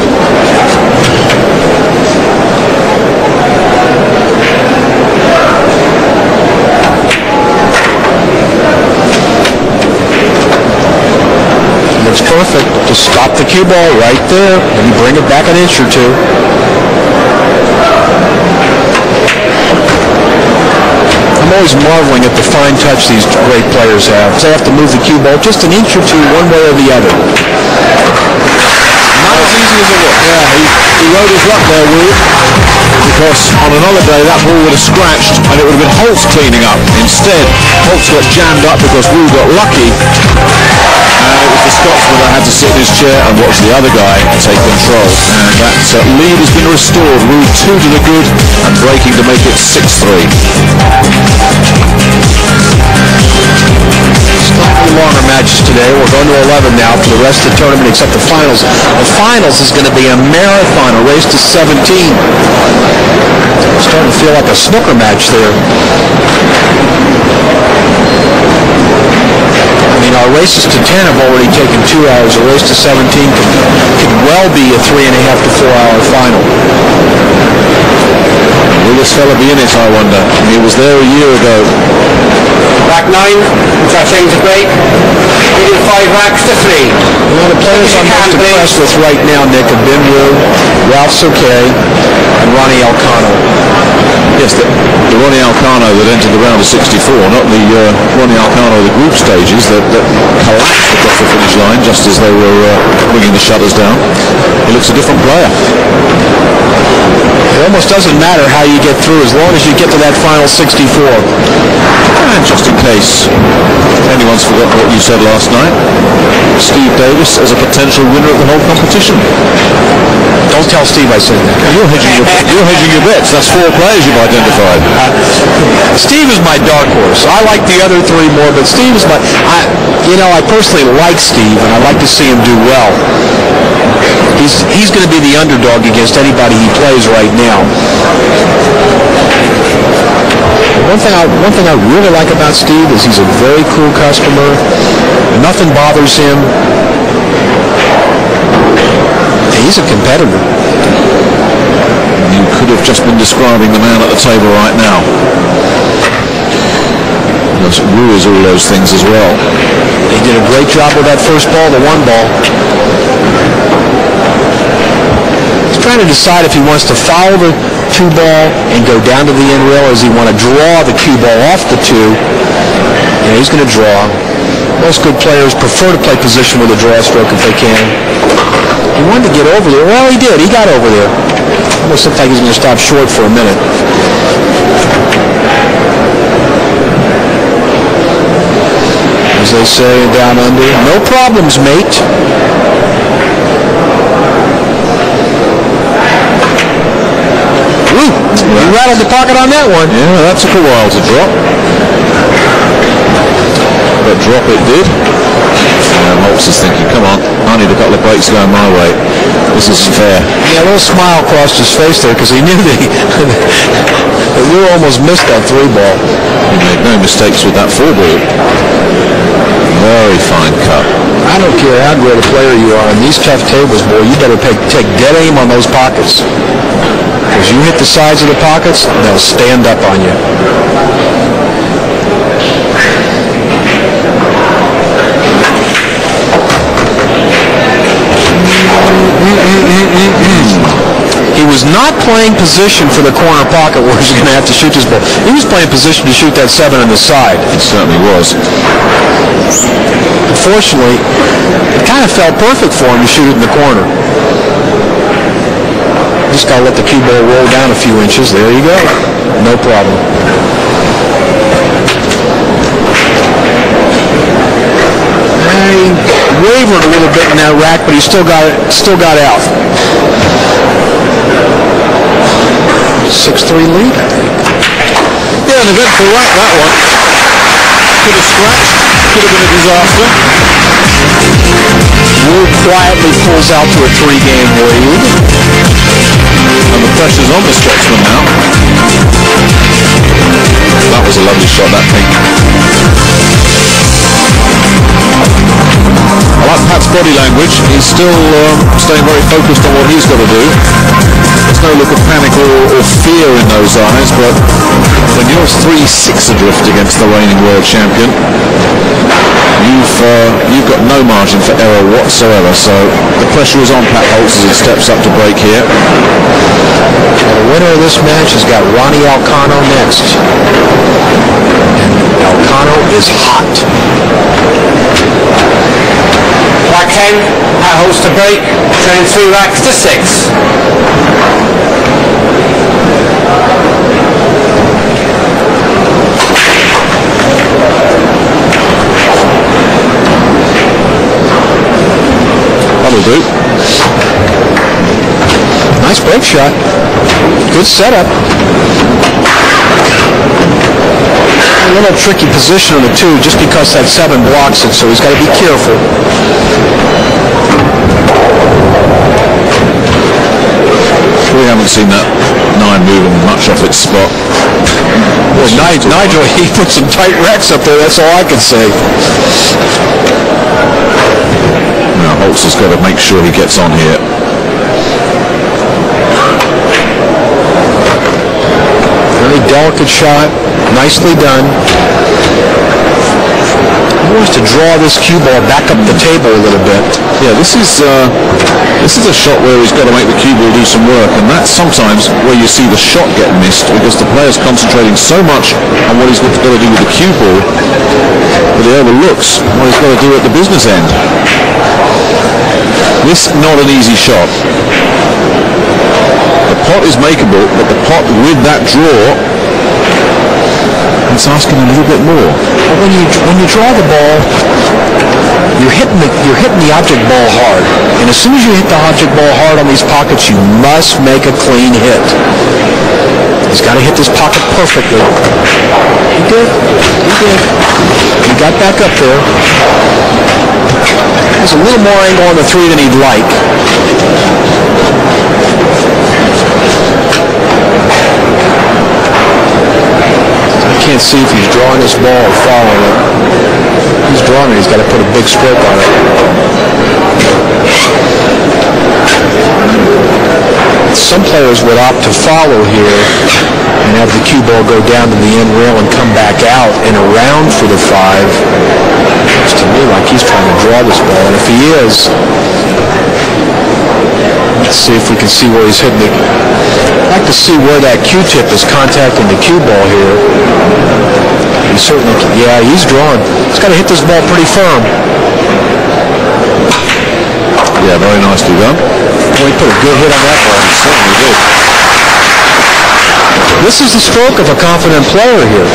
Looks perfect. Just stop the cue ball right there, and you bring it back an inch or 2. I'm always marveling at the fine touch these great players have. They have to move the cue ball just an inch or 2 one way or the other. Not as easy as it looks. Yeah, he rode his luck there, Wu, because on another day that ball would have scratched and it would have been Holtz cleaning up. Instead, Holtz got jammed up because Wu got lucky. And it was the Scotsman that had to sit in his chair and watch the other guy take control. And that lead has been restored. Wu 2 to the good and breaking to make it 6-3. slightly longer matches today. We're going to 11 now for the rest of the tournament except the finals. The finals is going to be a marathon, a race to 17. It's starting to feel like a snooker match there. I mean, our races to 10 have already taken 2 hours. A race to 17 could well be a 3.5 to 4 hour final. Will this fella be in it, I wonder? He was there a year ago. Rack 9, Chia Ching to break. Leading 5 racks to 3. Well, the players I'm most impressed with right now, Nick, have been Ralph Souquet and Ronnie Alcano. Yes, the Ronnie Alcano that entered the round of 64, not the Ronnie Alcano of the group stages that collapsed across the finish line just as they were bringing the shutters down. He looks a different player. It almost doesn't matter how you get through as long as you get to that final 64. And just in case anyone's forgotten what you said last night, Steve Davis as a potential winner of the whole competition. Don't tell Steve I said that. You're hedging your bets. That's 4 players you've identified. Steve is my dark horse. I like the other 3 more, but Steve is my... I personally like Steve, and I like to see him do well. He's going to be the underdog against anybody he plays right now. One thing I really like about Steve is he's a very cool customer. Nothing bothers him. He's a competitor. You could have just been describing the man at the table right now. Wu is all those things as well. He did a great job with that first ball, the 1 ball. He's trying to decide if he wants to foul the 2 ball and go down to the end rail, or does he want to draw the cue ball off the 2? He's going to draw. Most good players prefer to play position with a draw stroke if they can. He wanted to get over there. Well, he did. He got over there. Almost looked like he was going to stop short for a minute. As they say down under, no problems, mate. Woo! You rattled the pocket on that one. Yeah, that took a while to drop. But drop it did. And Holtz is thinking, come on, I need a couple of breaks going my way. This isn't fair. Yeah, a little smile crossed his face there because he knew that we almost missed that 3 ball. He made no mistakes with that 4 ball. Very fine cut. I don't care how great a player you are. On these tough tables, boy, you better take dead aim on those pockets. Because you hit the sides of the pockets, they'll stand up on you. He was not playing position for the corner pocket where he's going to have to shoot this ball. He was playing position to shoot that 7 on the side. He certainly was. Unfortunately, it kind of felt perfect for him to shoot it in the corner. Just got to let the cue ball roll down a few inches. There you go. No problem. He wavered a little bit in that rack, but he still got out. 6-3 lead, I think. Yeah, an eventful rack, that one. Could have scratched, could have been a disaster. Wu quietly pulls out to a 3-game lead. And the pressure's on the Scotsman now. That was a lovely shot, that pink. I like Pat's body language. He's still staying very focused on what he's got to do. There's no look of panic or fear in those eyes, but when you're 3-6 adrift against the reigning world champion, you've got no margin for error whatsoever. So the pressure is on Pat Holtz as he steps up to break here. The winner of this match has got Ronnie Alcano next. And Alcano is hot. Rack 10, Pat Holtz to break, turning 3 racks to 6. That'll do. Nice break shot. Good setup. A little tricky position on the 2 just because that 7 blocks it, so he's got to be careful. We haven't seen that 9 moving much off its spot. Well, Nigel, he put some tight racks up there, that's all I can say. Now Holtz has got to make sure he gets on here. Very delicate shot, nicely done. He wants to draw this cue ball back up the table a little bit. Yeah, this is a shot where he's got to make the cue ball do some work, and that's sometimes where you see the shot get missed because the player's concentrating so much on what he's got to do with the cue ball that he overlooks what he's got to do at the business end. This not an easy shot. The pot is makeable, but the pot with that draw, it's asking a little bit more. But when you draw the ball, you're hitting the object ball hard, and as soon as you hit the object ball hard on these pockets, you must make a clean hit. He's got to hit this pocket perfectly. He did. He got back up there. There's a little more angle on the 3 than he'd like. I can't see if he's drawing this ball or following it. He's drawing it. He's got to put a big stroke on it. Some players would opt to follow here and have the cue ball go down to the end rail and come back out and around for the 5. Looks to me like he's trying to draw this ball, and if he is, let's see if we can see where he's hitting it. I'd like to see where that Q-tip is contacting the cue ball here. He certainly can. Yeah, he's drawing. He's got to hit this ball pretty firm. Yeah, very nicely done. Well, he put a good hit on that ball. He certainly did. This is the stroke of a confident player here.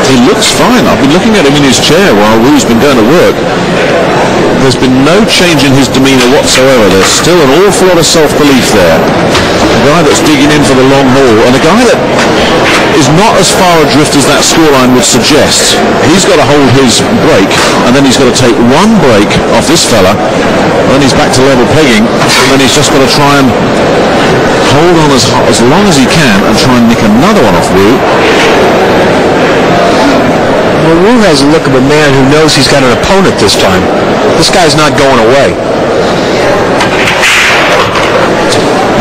He looks fine. I've been looking at him in his chair while Wu's been going to work. There's been no change in his demeanor whatsoever. There's still an awful lot of self-belief there. A guy that's digging in for the long haul, and a guy that is not as far adrift as that scoreline would suggest. He's got to hold his break, and then he's got to take one break off this fella, and then he's back to level pegging, and then he's just got to try and hold on as long as he can and try and nick another one off Wu. Well, Wu has a look of a man who knows he's got an opponent this time. This guy's not going away.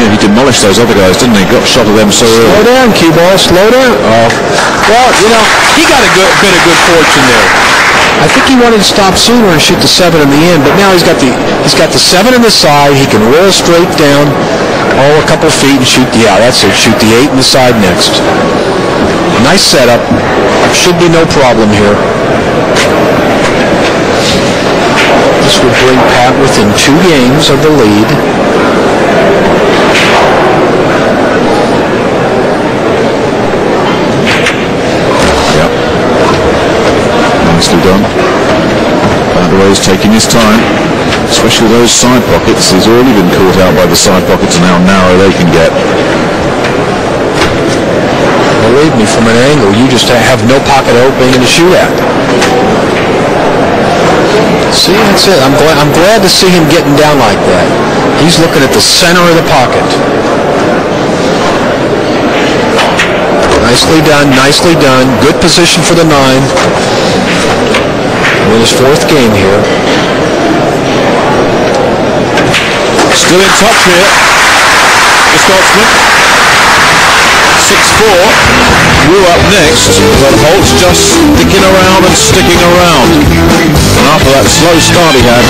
Yeah, he demolished those other guys, didn't he? Got a shot of them so early. Slow down, cue ball, slow down. Oh. Well, you know, he got a bit of good fortune there. I think he wanted to stop sooner and shoot the 7 in the end, but now he's got the 7 in the side. He can roll straight down, a couple feet and shoot. Yeah, that's it. Shoot the 8 in the side next. Nice setup. Should be no problem here. This would bring Pat within 2 games of the lead. Yep. Nicely done. By the way, he's taking his time, especially those side pockets. He's already been caught out by the side pockets and how narrow they can get. Believe me, from an angle, you just have no pocket opening to shoot at. See, that's it. I'm glad to see him getting down like that. He's looking at the center of the pocket. Nicely done, nicely done. Good position for the 9. In his 4th game here. Still in touch here, the Scotsman. 6-4. Wu up next, but Holtz just sticking around and sticking around. And after that slow start he had,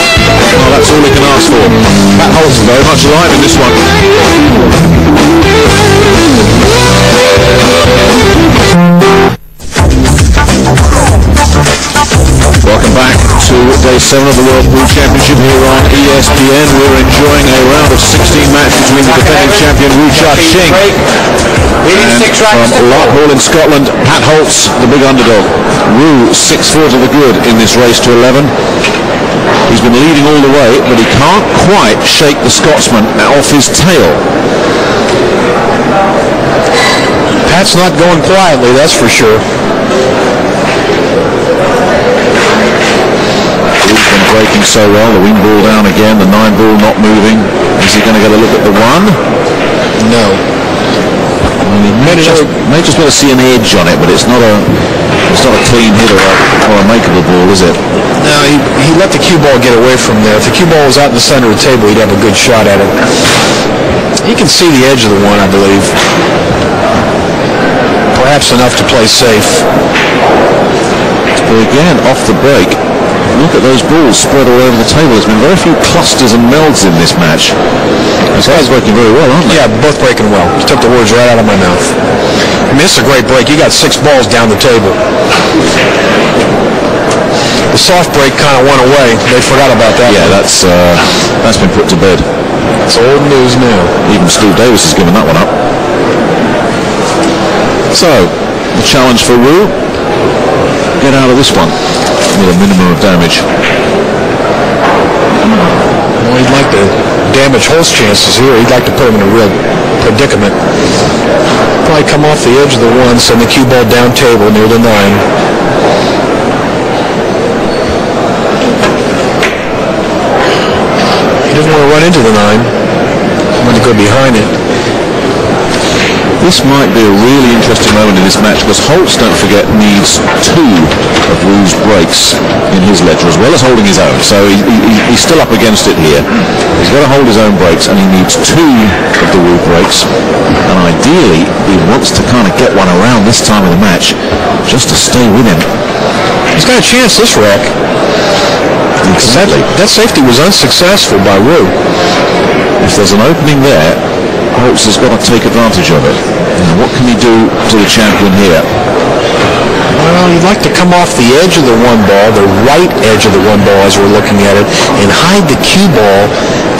well, that's all he can ask for. Pat Holtz very much alive in this one. Welcome back to Day 7 of the World Pool Championship here on ESPN. We're enjoying a round of 16 match between the defending champion Chia Ching and from Larkhall in Scotland, Pat Holtz, the big underdog. Wu 6-4 to the good in this race to 11. He's been leading all the way, but he can't quite shake the Scotsman off his tail. Pat's not going quietly, that's for sure. breaking so well. The wing ball down again, the 9 ball not moving. Is he going to get a look at the 1? No. Well, he may just be able to see an edge on it, but it's not a clean hit or a makeable ball, is it? No, he let the cue ball get away from there. If the cue ball was out in the center of the table, he'd have a good shot at it. He can see the edge of the 1, I believe. Perhaps enough to play safe. But again, off the break, look at those balls spread all over the table. There's been very few clusters and melds in this match. Those guys working very well, aren't they? Yeah, both breaking well. You took the words right out of my mouth. I mean, this is a great break. You got 6 balls down the table. The soft break kind of went away. They forgot about that. Yeah, that's been put to bed. It's old news now. Even Steve Davis has given that one up. So, the challenge for Wu, get out of this one with a minimum of damage. Well, he'd like to damage Holtz chances here. He'd like to put him in a real predicament. Probably come off the edge of the 1, send the cue ball down table near the 9. He doesn't want to run into the 9. He wants to go behind it. This might be a really interesting moment in this match because Holtz, don't forget, needs 2 of Wu's breaks in his ledger as well as holding his own. So he's still up against it here. He's got to hold his own breaks and he needs 2 of the Wu breaks. And ideally, he wants to kind of get one around this time of the match just to stay with him. He's got a chance this rack. Exactly. That safety was unsuccessful by Wu. If there's an opening there, Holtz has got to take advantage of it. Now, what can he do to the champion here? Well, he'd like to come off the edge of the 1 ball, the right edge of the 1 ball as we're looking at it, and hide the cue ball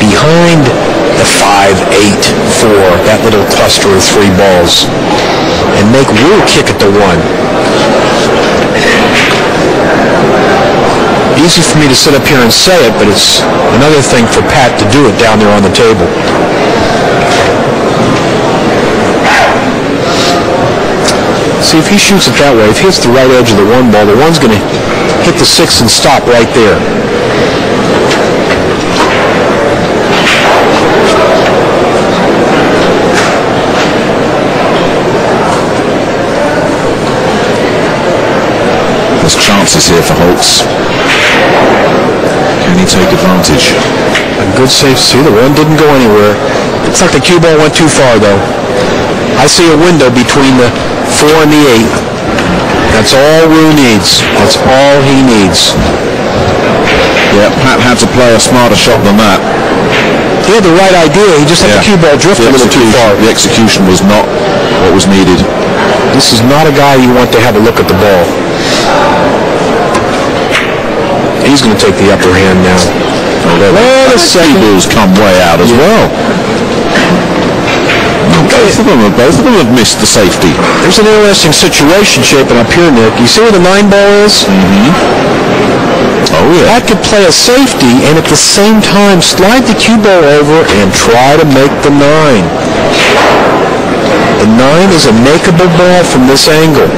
behind the 5, 8, 4, that little cluster of 3 balls, and make Wu kick at the 1. Easy for me to sit up here and say it, but it's another thing for Pat to do it down there on the table. See, if he shoots it that way, if he hits the right edge of the 1 ball, the 1's going to hit the 6 and stop right there. There's chances here for Holtz. Can he take advantage? A good safe. See, the 1 didn't go anywhere. Looks like the cue ball went too far, though. I see a window between the 4 and the 8. That's all Wu needs. That's all he needs. Yeah, Pat had to play a smarter shot than that. He had the right idea. He just let the cue ball drift a little too far. The execution was not what was needed. This is not a guy you want to have a look at the ball. He's going to take the upper hand now. Well, the cue balls come way out as well. Both of them have missed the safety. There's an interesting situation shaping up here, Nick. You see where the 9 ball is? Mm-hmm. Oh, yeah. That could play a safety and at the same time slide the cue ball over and try to make the 9. The 9 is a makeable ball from this angle.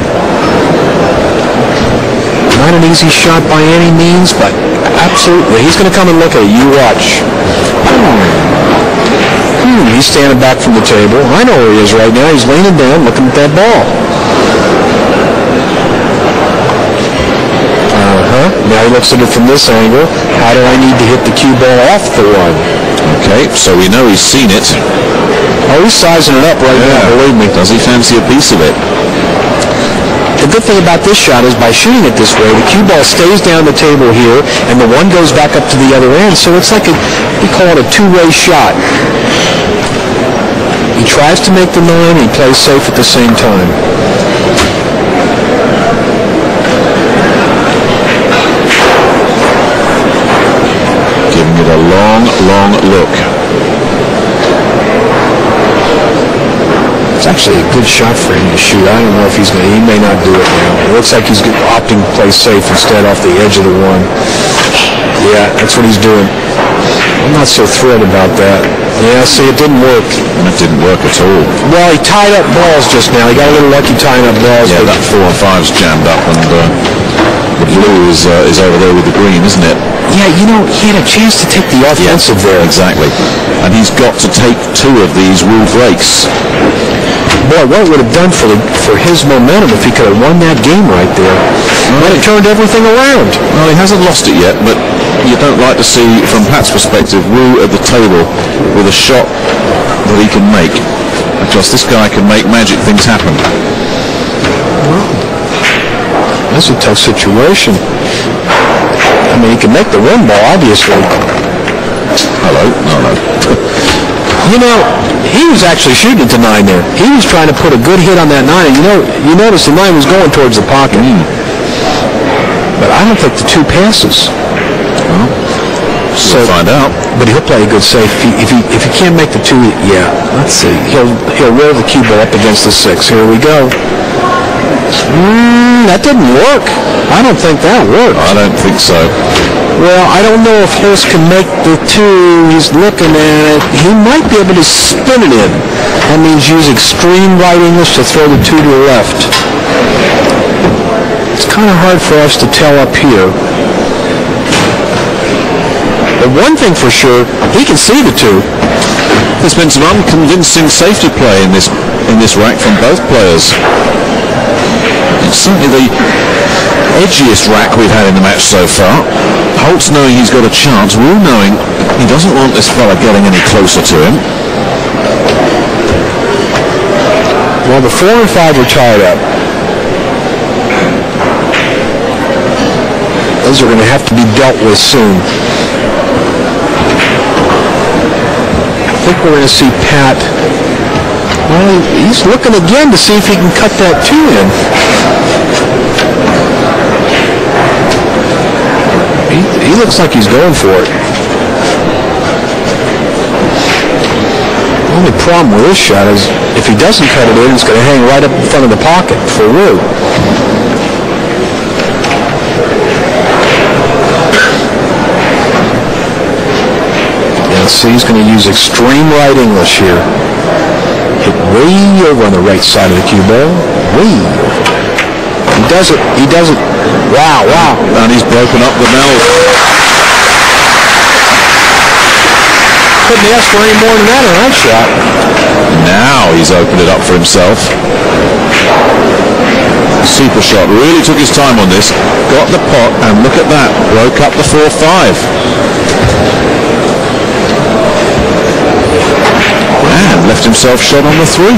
Not an easy shot by any means, but absolutely. He's going to come and look at it. You watch. He's standing back from the table. I know where he is right now. He's leaning down looking at that ball. Now he looks at it from this angle. How do I need to hit the cue ball off the 1? Okay, so we know he's seen it. Oh, he's sizing it up right now, believe me. Does he fancy a piece of it? The good thing about this shot is by shooting it this way, the cue ball stays down the table here, and the 1 goes back up to the other end, so it's like we call it a 2-way shot. He tries to make the 9, and he plays safe at the same time. Giving it a long, long look. It's actually a good shot for him to shoot. I don't know if he may not do it now. It looks like he's opting to play safe instead off the edge of the 1. Yeah, that's what he's doing. I'm not so thrilled about that. Yeah, see, it didn't work. It didn't work at all. Well, he tied up balls just now. He got a little lucky tying up balls. Yeah, that 4 and 5's jammed up, and the blue is over there with the green, isn't it? Yeah, he had a chance to take the offensive there. Exactly. And he's got to take 2 of these rule breaks. Boy, what it would have done for his momentum if he could have won that game right there. Might have turned everything around. Well, he hasn't lost it yet, but you don't like to see, from Pat's perspective, Wu at the table with a shot that he can make. Because this guy can make magic things happen. Well, that's a tough situation. I mean, he can make the rim ball, obviously. Hello? No. He was actually shooting at the 9 there. He was trying to put a good hit on that 9. And you notice the 9 was going towards the pocket. But I don't think the 2 passes. Well, we'll find out. But he'll play a good save. If he can't make the 2, yeah. Let's see. He'll roll the cue ball up against the 6. Here we go. That didn't work. I don't think that worked. I don't think so. Well, I don't know if Holtz can make the 2. He's looking at it. He might be able to spin it in. That means use extreme right English to throw the 2 to the left. It's kind of hard for us to tell up here. But one thing for sure, he can see the 2. There's been some unconvincing safety play in this rack from both players. It's certainly the edgiest rack we've had in the match so far. Holtz knowing he's got a chance, Wu knowing he doesn't want this fella getting any closer to him. Well, the 4 and 5 are tied up. Those are going to have to be dealt with soon. I think we're going to see Pat. Well, he's looking again to see if he can cut that 2 in. He looks like he's going for it. The only problem with this shot is if he doesn't cut it in, it's going to hang right up in front of the pocket for Wu. Let's see, he's going to use extreme right English here. Hit way over on the right side of the cue ball. Way. He does it. Wow. And he's broken up the meld. Couldn't ask for any more than that on that shot. Now he's opened it up for himself. Super shot. Really took his time on this. Got the pot, and look at that. Broke up the 4-5. And left himself shot on the 3.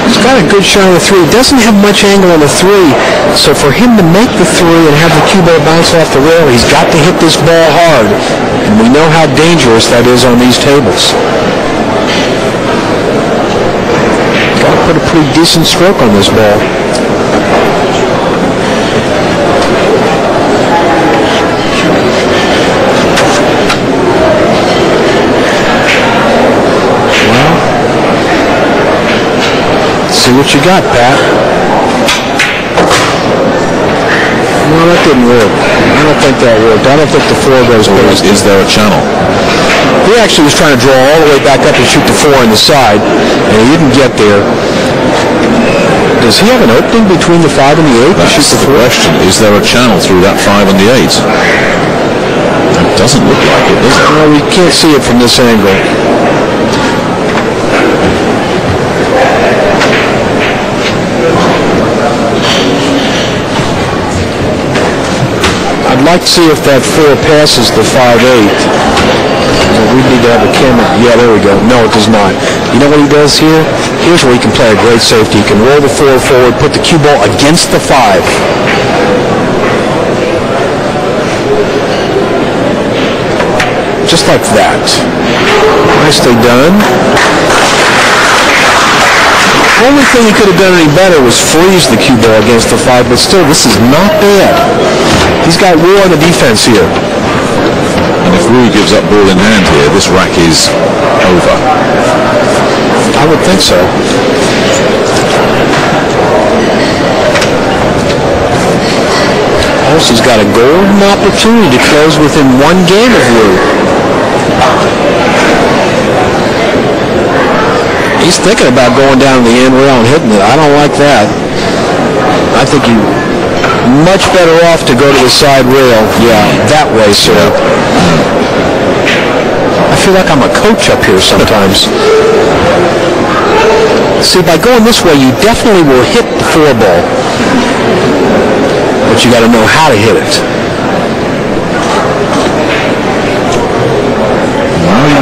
He's got a good shot on the 3. He doesn't have much angle on the 3. So for him to make the 3 and have the cue ball bounce off the rail, he's got to hit this ball hard. And we know how dangerous that is on these tables. Got to put a pretty decent stroke on this ball. See what you got, Pat. No, that didn't work. I don't think that worked. I don't think the 4 goes past. Is there a channel? He actually was trying to draw all the way back up and shoot the 4 on the side, and he didn't get there. Does he have an opening between the 5 and the 8 to shoot the 4? Question. Is there a channel through that 5 and the 8? It doesn't look like it, does it? No, we can't see it from this angle. I'd like to see if that 4 passes the 5-8. We need to have a camera. Yeah, there we go. No, it does not. You know what he does here? Here's where he can play a great safety. He can roll the 4 forward, put the cue ball against the 5. Just like that. Nicely done. The only thing he could have done any better was freeze the cue ball against the 5, but still, this is not bad. He's got Wu on the defense here. And if Wu gives up ball in hand here, this rack is over. I would think so. Holtz has got a golden opportunity to close within 1 game of Wu. He's thinking about going down the end rail and hitting it. I don't like that. I think you're much better off to go to the side rail. Yeah, that way, sir. feel like I'm a coach up here sometimes. See, by going this way, you definitely will hit the 4-ball. But you got to know how to hit it.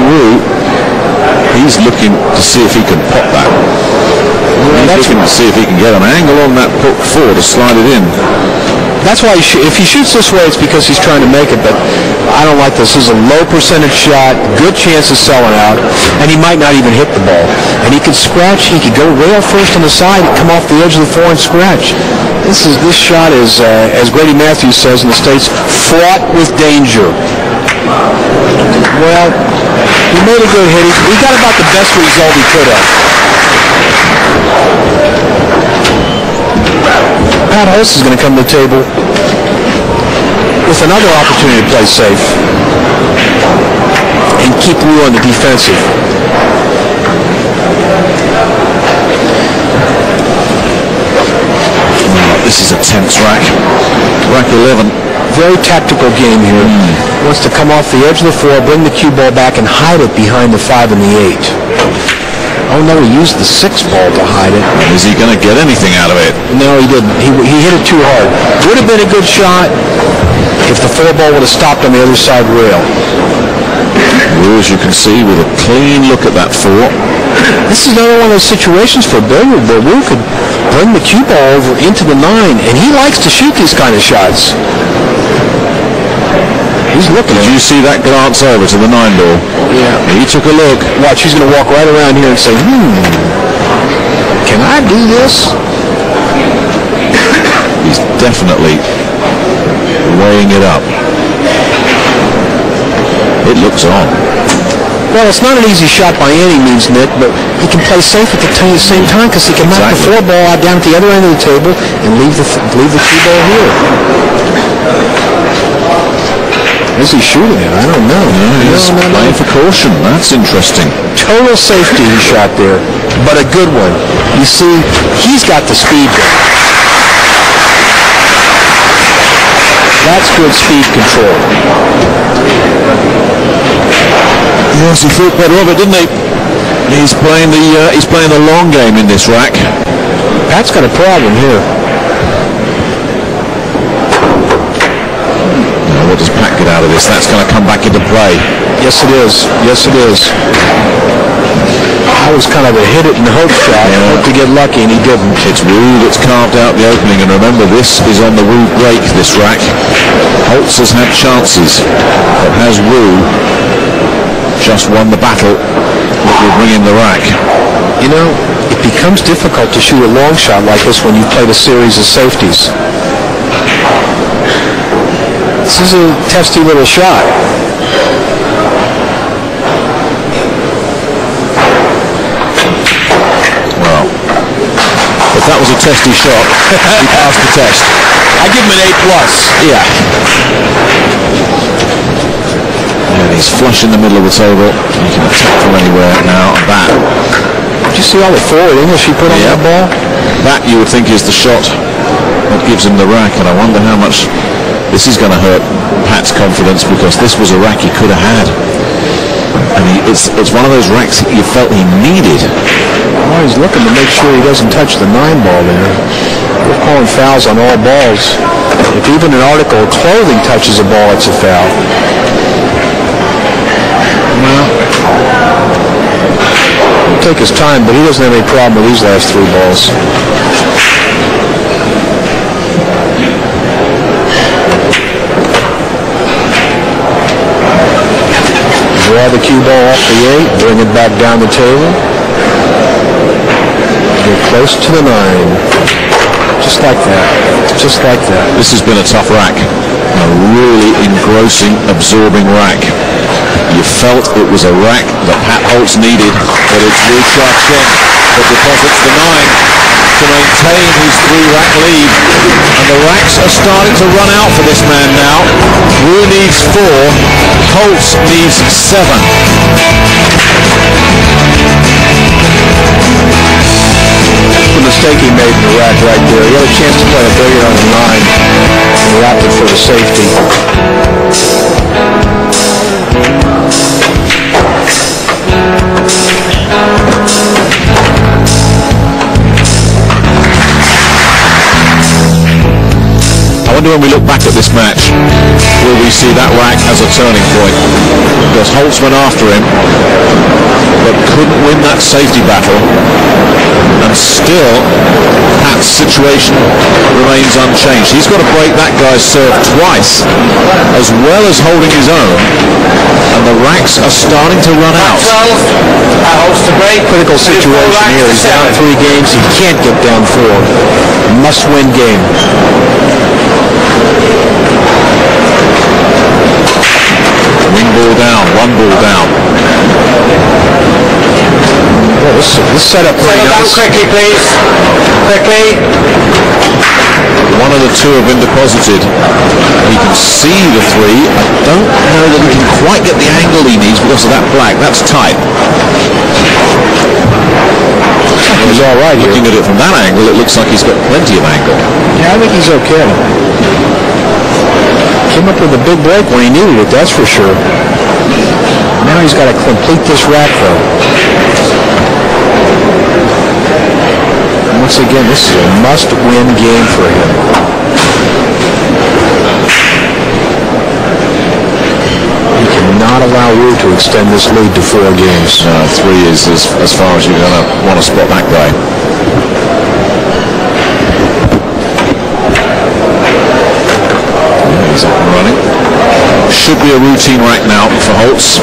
Wu, he's looking to see if he can pop that. He's looking to see if he can get an angle on that hook 4 to slide it in. That's why if he shoots this way, it's because he's trying to make it, but I don't like this. This is a low percentage shot, good chance of selling out, and he might not even hit the ball. And he could scratch, he could go rail first on the side, come off the edge of the 4 and scratch. This shot is, as Grady Matthews says in the States, fraught with danger. Well, he made a good hit. He got about the best result he could have. Pat Holtz is going to come to the table with another opportunity to play safe and keep Wu on the defensive. This is a tense rack. Rack 11. Very tactical game here. Wants to come off the edge of the 4, bring the cue ball back, and hide it behind the 5 and the 8. Oh no, he used the 6 ball to hide it. Is he going to get anything out of it? No, he didn't. He hit it too hard. Would have been a good shot if the 4 ball would have stopped on the other side rail. Wu, as you can see, with a clean look at that 4. This is another one of those situations for a billiard where Wu could bring the cue ball over into the 9, and he likes to shoot these kind of shots. He's looking. Did you see that glance over to the 9 ball? Yeah. He took a look. Watch, he's going to walk right around here and say, can I do this? He's definitely weighing it up. It looks on. Well, it's not an easy shot by any means, Nick, but he can play safe at the same time because he can knock the 4 ball out down at the other end of the table and leave the cue ball here. Is he shooting it? I don't know. He's playing for caution. That's interesting. Total safety he shot there, but a good one. You see, he's got the speed there. That's good speed control. Yes, he thought better of it, didn't he? He's playing the long game in this rack. Pat's got a problem here. Now, what does Pat get out of this? That's going to come back into play. Yes, it is. Yes, it is. That was kind of a hit it and hope shot. Hope to get lucky, and he didn't. It's Wu that's carved out the opening, and remember, this is on the Wu break, this rack. Holtz has had chances, but has Wu just won the battle that will bring in the rack? You know, it becomes difficult to shoot a long shot like this when you've played a series of safeties. This is a testy little shot. Well, if that was a testy shot, he passed the test. I give him an A+. Yeah. And he's flush in the middle of the table. He can attack from anywhere now. And that. Did you see all the forward English he put on that ball? That you would think is the shot that gives him the rack, and I wonder how much this is going to hurt Pat's confidence, because this was a rack he could have had. And it's one of those racks that you felt he needed. Well, he's looking to make sure he doesn't touch the 9 ball there. We're calling fouls on all balls. If even an article of clothing touches a ball, it's a foul. Well, he'll take his time, but he doesn't have any problem with these last 3 balls. Draw the cue ball off the 8, bring it back down the table. Get close to the 9. Just like that. Just like that. This has been a tough rack. A really engrossing, absorbing rack. You felt it was a rack that Pat Holtz needed, but it's Chia Ching that deposits the 9 to maintain his 3-rack lead. And the racks are starting to run out for this man now. Wu needs 4, Holtz needs 7. The mistake he made in the rack right there. He had a chance to play a billiard on the 9, and he opted for the safety. wonder when we look back at this match, will we see that rack as a turning point? Because Holtz went after him, but couldn't win that safety battle, and still Pat's situation remains unchanged. He's got to break that guy's serve twice, as well as holding his own, and the racks are starting to run out. 12, Holtz to break. Critical situation here. He's down 3 games. He can't get down 4. Must-win game. Wing ball down, 1 ball down. Well, this setup pretty nice. Quickly, please. Quickly. One of the 2 have been deposited. He can see the 3. I don't know that he can quite get the angle he needs because of that black. That's tight. He's all right here. Looking at it from that angle, it looks like he's got plenty of angle. Yeah, I think he's okay. Came up with a big break when he needed it, that's for sure. Now he's got to complete this rack, though. And once again, this is a must-win game for him. He cannot allow Wu to extend this lead to 4 games. 3 is as far as you're going to want to spot that guy. Yeah, he's up and running. Should be a routine rack now for Holtz.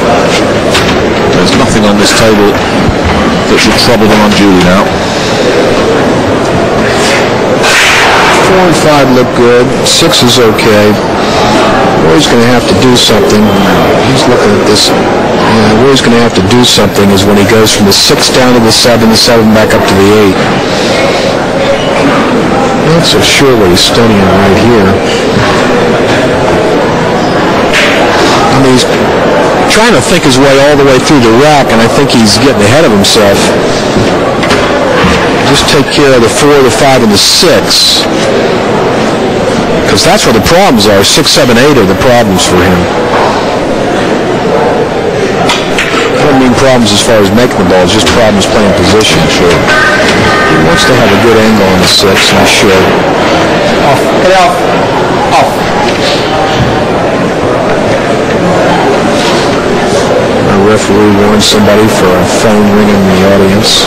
There's nothing on this table that should trouble them unduly now. 4 and 5 look good. 6 is okay. Where he's going to have to do something, he's looking at this, where he's going to have to do something is when he goes from the 6 down to the 7 back up to the 8. Not so sure what he's studying right here. I mean, he's trying to think his way all the way through the rack, and I think he's getting ahead of himself. Just take care of the 4, the 5, and the 6. Because that's where the problems are. 6, 7, 8 are the problems for him. I don't mean problems as far as making the ball, it's just problems playing position. Sure. He wants to have a good angle on the 6, and he should. Off. Get off. Off. A referee warns somebody for a phone ringing in the audience.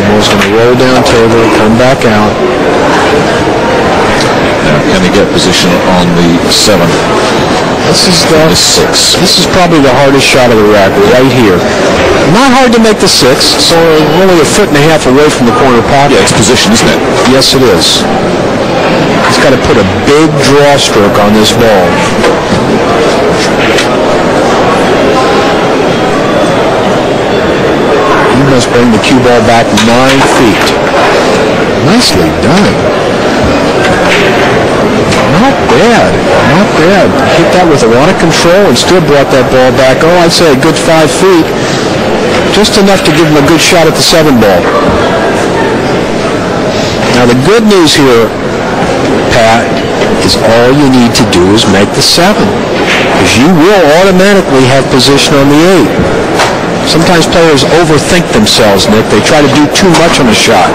Ball's going to roll down table, come back out. Now, can he get position on the 7? This is the 6. This is probably the hardest shot of the rack, right here. Not hard to make the 6, so only 1.5 feet away from the corner pocket. Yeah, it's position, isn't it? Yes, it is. He's got to put a big draw stroke on this ball. He must bring the cue ball back 9 feet. Nicely done. Not bad. Not bad. Hit that with a lot of control and still brought that ball back. Oh, I'd say a good 5 feet. Just enough to give him a good shot at the 7 ball. Now the good news here, Pat, is all you need to do is make the 7. Because you will automatically have position on the 8. Sometimes players overthink themselves, Nick. They try to do too much on a shot.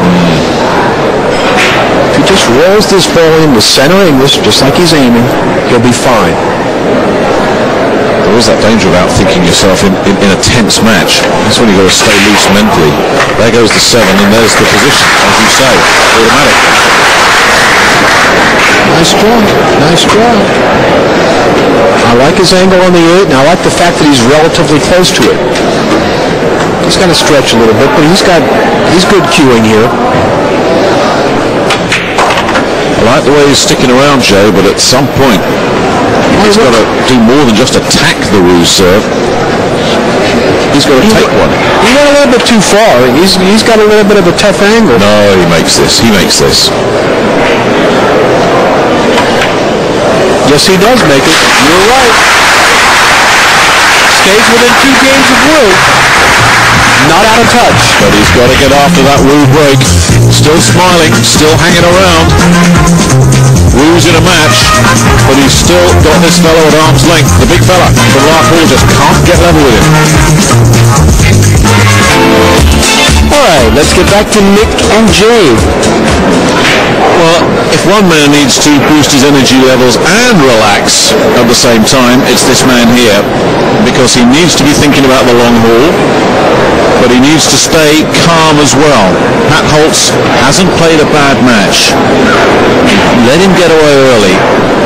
If he just rolls this ball in with center English, just like he's aiming, he'll be fine. There is that danger about thinking yourself in a tense match. That's when you've got to stay loose mentally. There goes the 7, and there's the position, as you say, automatic. Nice draw. Nice draw. I like his angle on the 8, and I like the fact that he's relatively close to it. He's got to stretch a little bit, but he's good cueing here. I like the way he's sticking around, Joe, but at some point he's got to do more than just attack the Wu serve. He's got to take one. He went a little bit too far. He's got a little bit of a tough angle. No, he makes this. He makes this. Yes, he does make it. You're right. Stays within 2 games of Wu. Not out of touch. But he's got to get after that Wu break. Still smiling, still hanging around. Wu's in a match, but he's still got this fellow at arm's length. The big fella from Lark Hall just can't get level with him. All right, let's get back to Nick and Jay. Well, if one man needs to boost his energy levels and relax at the same time, it's this man here, because he needs to be thinking about the long haul, but he needs to stay calm as well. Pat Holtz hasn't played a bad match. Let him get away early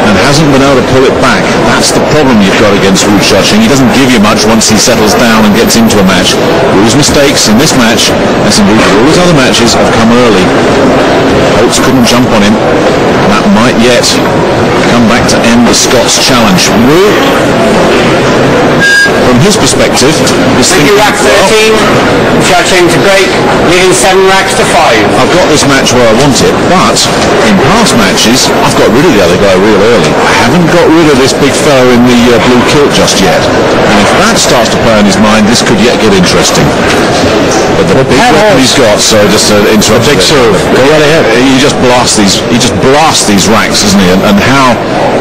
and hasn't been able to pull it back. That's the problem you've got against Chia Ching. He doesn't give you much once he settles down and gets into a match. His mistakes in this match, as indeed all his other matches, have come early. Holtz couldn't jump on him. That might yet come back to end the Scots challenge. From his perspective, he's thinking, rack 13, Chia Ching to break, leading 7 racks to 5. I've got this match where I want it, but in past matches, I've got rid of the other guy real early. I haven't got rid of this big fellow in the blue kilt just yet. And if that starts to play on his mind, this could yet get interesting. But the big weapon he's got, so just to interrupt, big serve. Go right ahead. He just blasts these racks, doesn't he? And how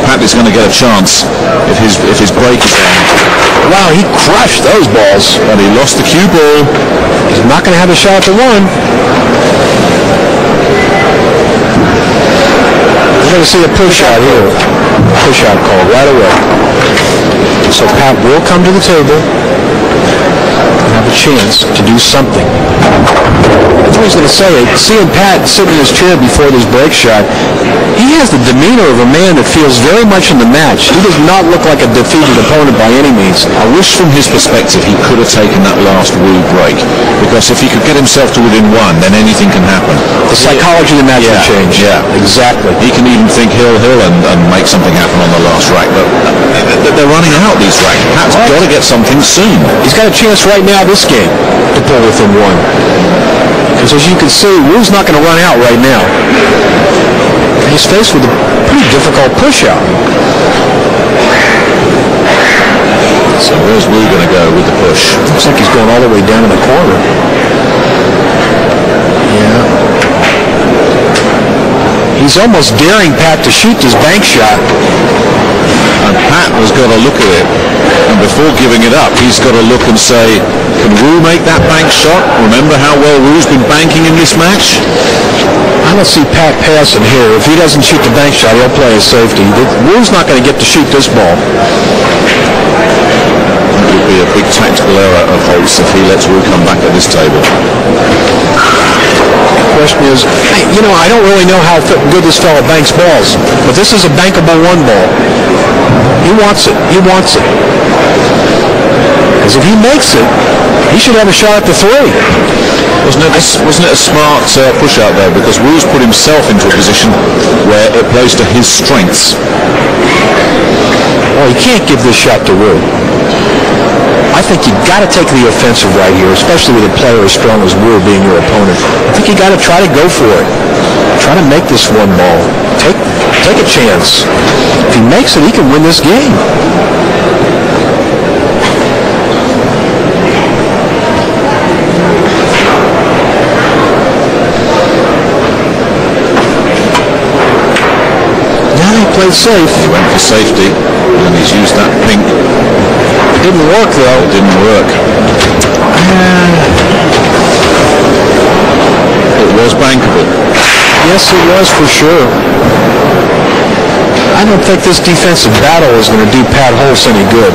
Pat is going to get a chance if his break is on. Wow, he crushed those balls. But he lost the cue ball. He's not going to have a shot at the one. We're going to see a push out here. Push out call right away. So Pat will come to the table and have a chance to do something. That's what he's going to say. Seeing Pat sitting in his chair before this break shot, he has the demeanor of a man that feels very much in the match. He does not look like a defeated opponent by any means. I wish from his perspective he could have taken that last woo break, because if he could get himself to within 1, then anything can happen. The psychology of the match will change. Yeah, exactly. He can even think hill and make something happen on the last rack, but they're running out, these racks. Pat's got to get something soon. He's got a chance right now this game to pull within 1. Because as you can see, Wu's not going to run out right now. He's faced with a pretty difficult push-out. So where's Wu going to go with the push? Looks like he's going all the way down in the corner. Yeah. He's almost daring Pat to shoot this bank shot. And Pat has got to look at it. And before giving it up, he's got to look and say, can Wu make that bank shot? Remember how well Wu's been banking in this match? I don't see Pat passing here. If he doesn't shoot the bank shot, he'll play his safety. Wu's not going to get to shoot this ball. That would be a big tactical error of Holtz if he lets Wu come back at this table. The question is, I don't really know how good this fellow banks balls, but this is a bankable 1 ball. He wants it. He wants it. Because if he makes it, he should have a shot at the 3. Wasn't it a smart push out there? Because Wu's put himself into a position where it plays to his strengths. Well, you can't give this shot to Wu. I think you've got to take the offensive right here, especially with a player as strong as Wu being your opponent. I think you got to try to go for it. Try to make this 1 ball. Take a chance. If he makes it, he can win this game. Now he played safe. He went for safety, and he's used that pink. It didn't work, though. It didn't work. It was bankable. Yes, it was for sure. I don't think this defensive battle is going to do Pat Holtz any good.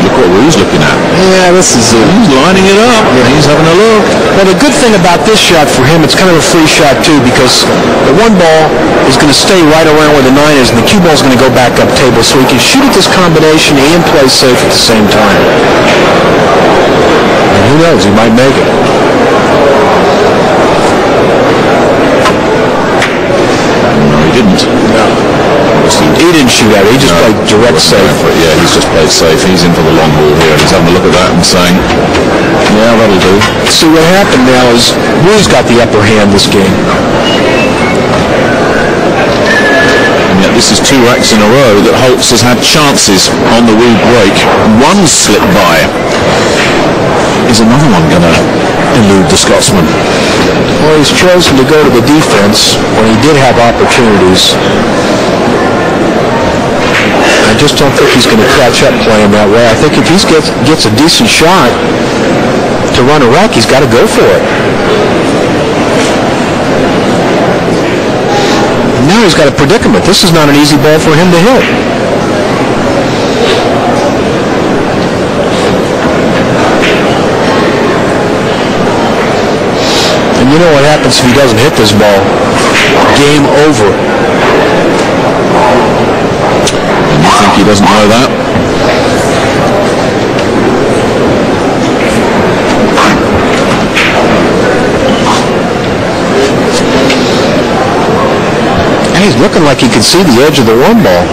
Look what Wu's looking at. Yeah, this is it. He's lining it up. Yeah. He's having a look. Well, the good thing about this shot for him, it's kind of a free shot, too, because the 1 ball is going to stay right around where the 9 is, and the cue ball is going to go back up table, so he can shoot at this combination and play safe at the same time. And who knows, he might make it. No, he didn't. No. He didn't shoot at it. He just played direct safe. Yeah, he's just played safe. He's in for the long ball here. He's having a look at that and saying, yeah, that'll do. See, what happened now is Wu's got the upper hand this game. And yet this is 2 racks in a row that Holtz has had chances on the Wu break. 1 slip by. Is another one going to elude the Scotsman? Well, he's chosen to go to the defense when he did have opportunities. I just don't think he's going to catch up playing that way. I think if he gets a decent shot, to run a rack, he's got to go for it. Now he's got a predicament. This is not an easy ball for him to hit. And you know what happens if he doesn't hit this ball? Game over. And you think he doesn't know that? He's looking like he can see the edge of the one ball.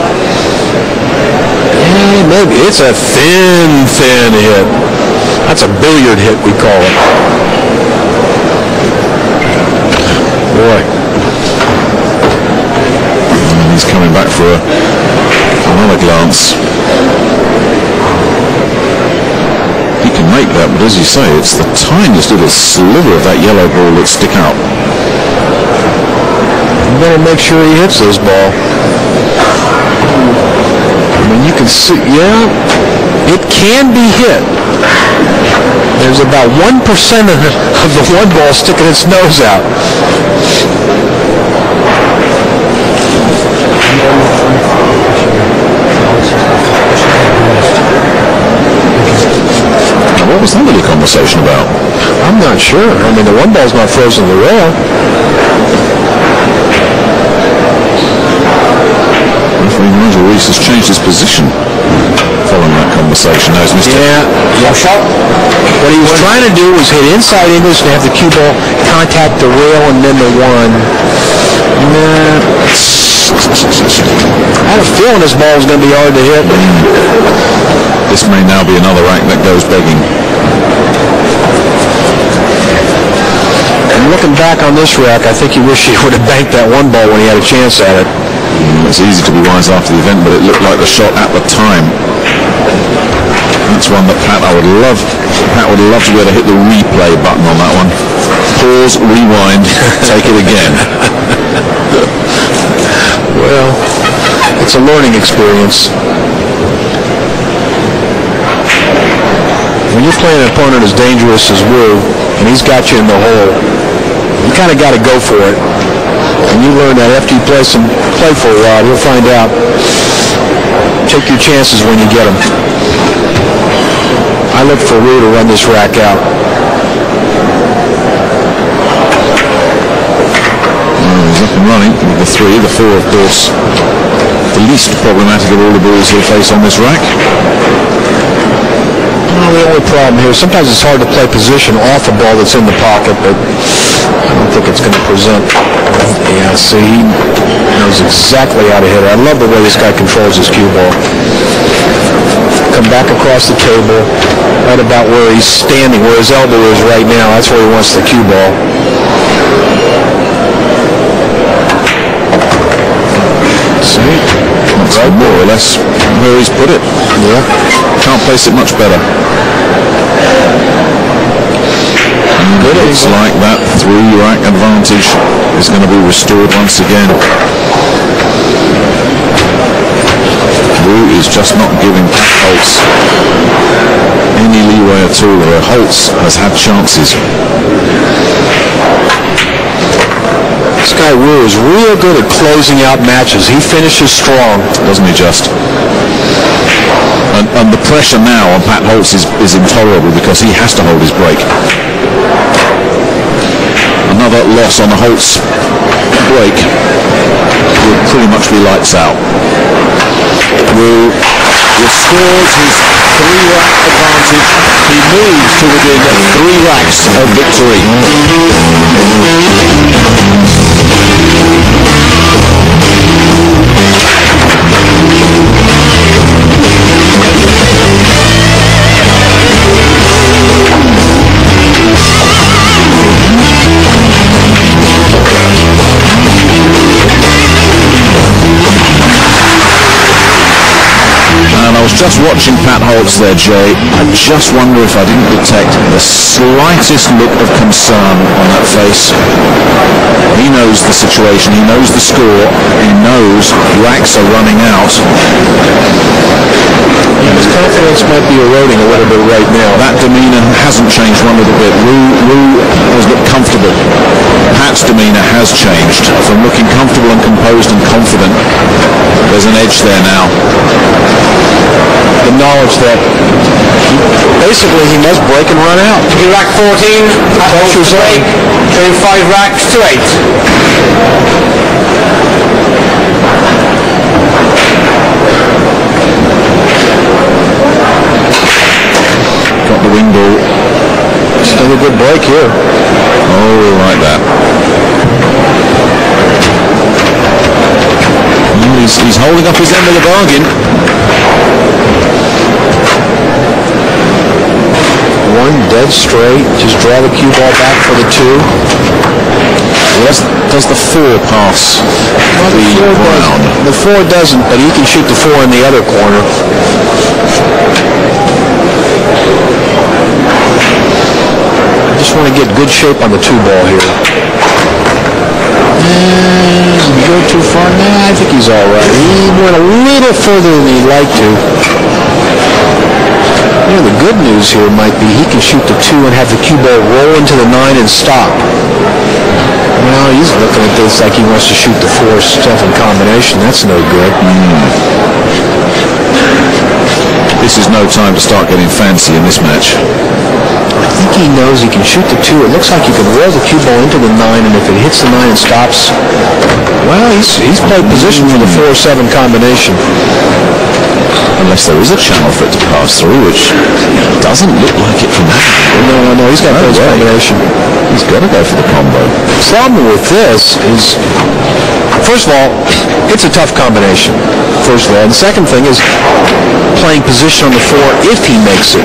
Yeah, maybe. It's a thin hit. That's a billiard hit, we call it. Boy. And he's coming back for another glance. He can make that, but as you say, it's the tiniest little sliver of that yellow ball that stick out. You better make sure he hits this ball. I mean, you can see, yeah, it can be hit. There's about 1% of the one ball sticking its nose out. Now, what was that little conversation about? I'm not sure. I mean, the one ball's not frozen to the rail. Referee Nigel Reese has changed his position following that conversation. Now he's missed it. Yeah, shot. What he was trying to do was hit inside English and have the cue ball contact the rail and then the one. I had a feeling this ball was going to be hard to hit. This may now be another rack that goes begging. And looking back on this rack, I think he wished he would have banked that one ball when he had a chance at it. It's easy to be wise after the event, but it looked like the shot at the time. That's one that Pat would love to be able to hit the replay button on that one. Pause, rewind, take it again. Well, it's a learning experience. When you're playing an opponent as dangerous as Wu, and he's got you in the hole, you kind of got to go for it. And you learn that after you play for a while, you'll find out. Take your chances when you get them. I look for Wu to run this rack out. He's up and running with the 3, the 4 of course. The least problematic of all the balls he'll face on this rack. Well, the only problem here, sometimes it's hard to play position off a ball that's in the pocket, but I don't think it's going to present. Yeah, see, he knows exactly how to hit it. I love the way this guy controls his cue ball. Come back across the table, right about where he's standing, where his elbow is right now. That's where he wants the cue ball. See? That's right, more or less where he's put it. Yeah. Can't place it much better. It looks like that 3-rack advantage is going to be restored once again. Wu is just not giving Holtz any leeway at all, where Holtz has had chances. This guy Wu is real good at closing out matches. He finishes strong. Doesn't he just? And the pressure now on Pat Holtz is intolerable because he has to hold his break. Another loss on the Holtz break would pretty much be lights out. Wu restores his 3-rack advantage. He moves to within 3 racks of victory. And I was just watching Pat Holtz there, Jay. I just wonder if I didn't detect the slightest look of concern on that face. He knows the situation, he knows the score, he knows racks are running out. He was confidence might be eroding a little bit right now. That demeanour hasn't changed one little bit. Wu has looked comfortable. Pat's demeanour has changed. From looking comfortable and composed and confident, there's an edge there now. The knowledge that basically he must break and run out. In rack 14, Pat Holtz to break, doing 5 racks to 8. Got the wing ball. Still a good break here. Oh, like that. He's holding up his end of the bargain. One dead straight. Just draw the cue ball back for the 2. Does the 4 pass the ground? The 4 doesn't, but he can shoot the 4 in the other corner. I just want to get good shape on the 2 ball here. And go too far? Nah, I think he's all right. He went a little further than he'd like to. You know, the good news here might be he can shoot the 2 and have the cue ball roll into the 9 and stop. Well, he's looking at this like he wants to shoot the 4-7 combination. That's no good. This is no time to start getting fancy in this match. I think he knows he can shoot the 2. It looks like he can roll the cue ball into the 9, and if it hits the 9 and stops, well, he's played position for the 4-7 combination. Unless there is a channel for it to pass through, which doesn't look like it from that. No, he's got those combination. He's got to go for the combo. The problem with this is, first of all, it's a tough combination, first of all. And the second thing is playing position on the 4 if he makes it.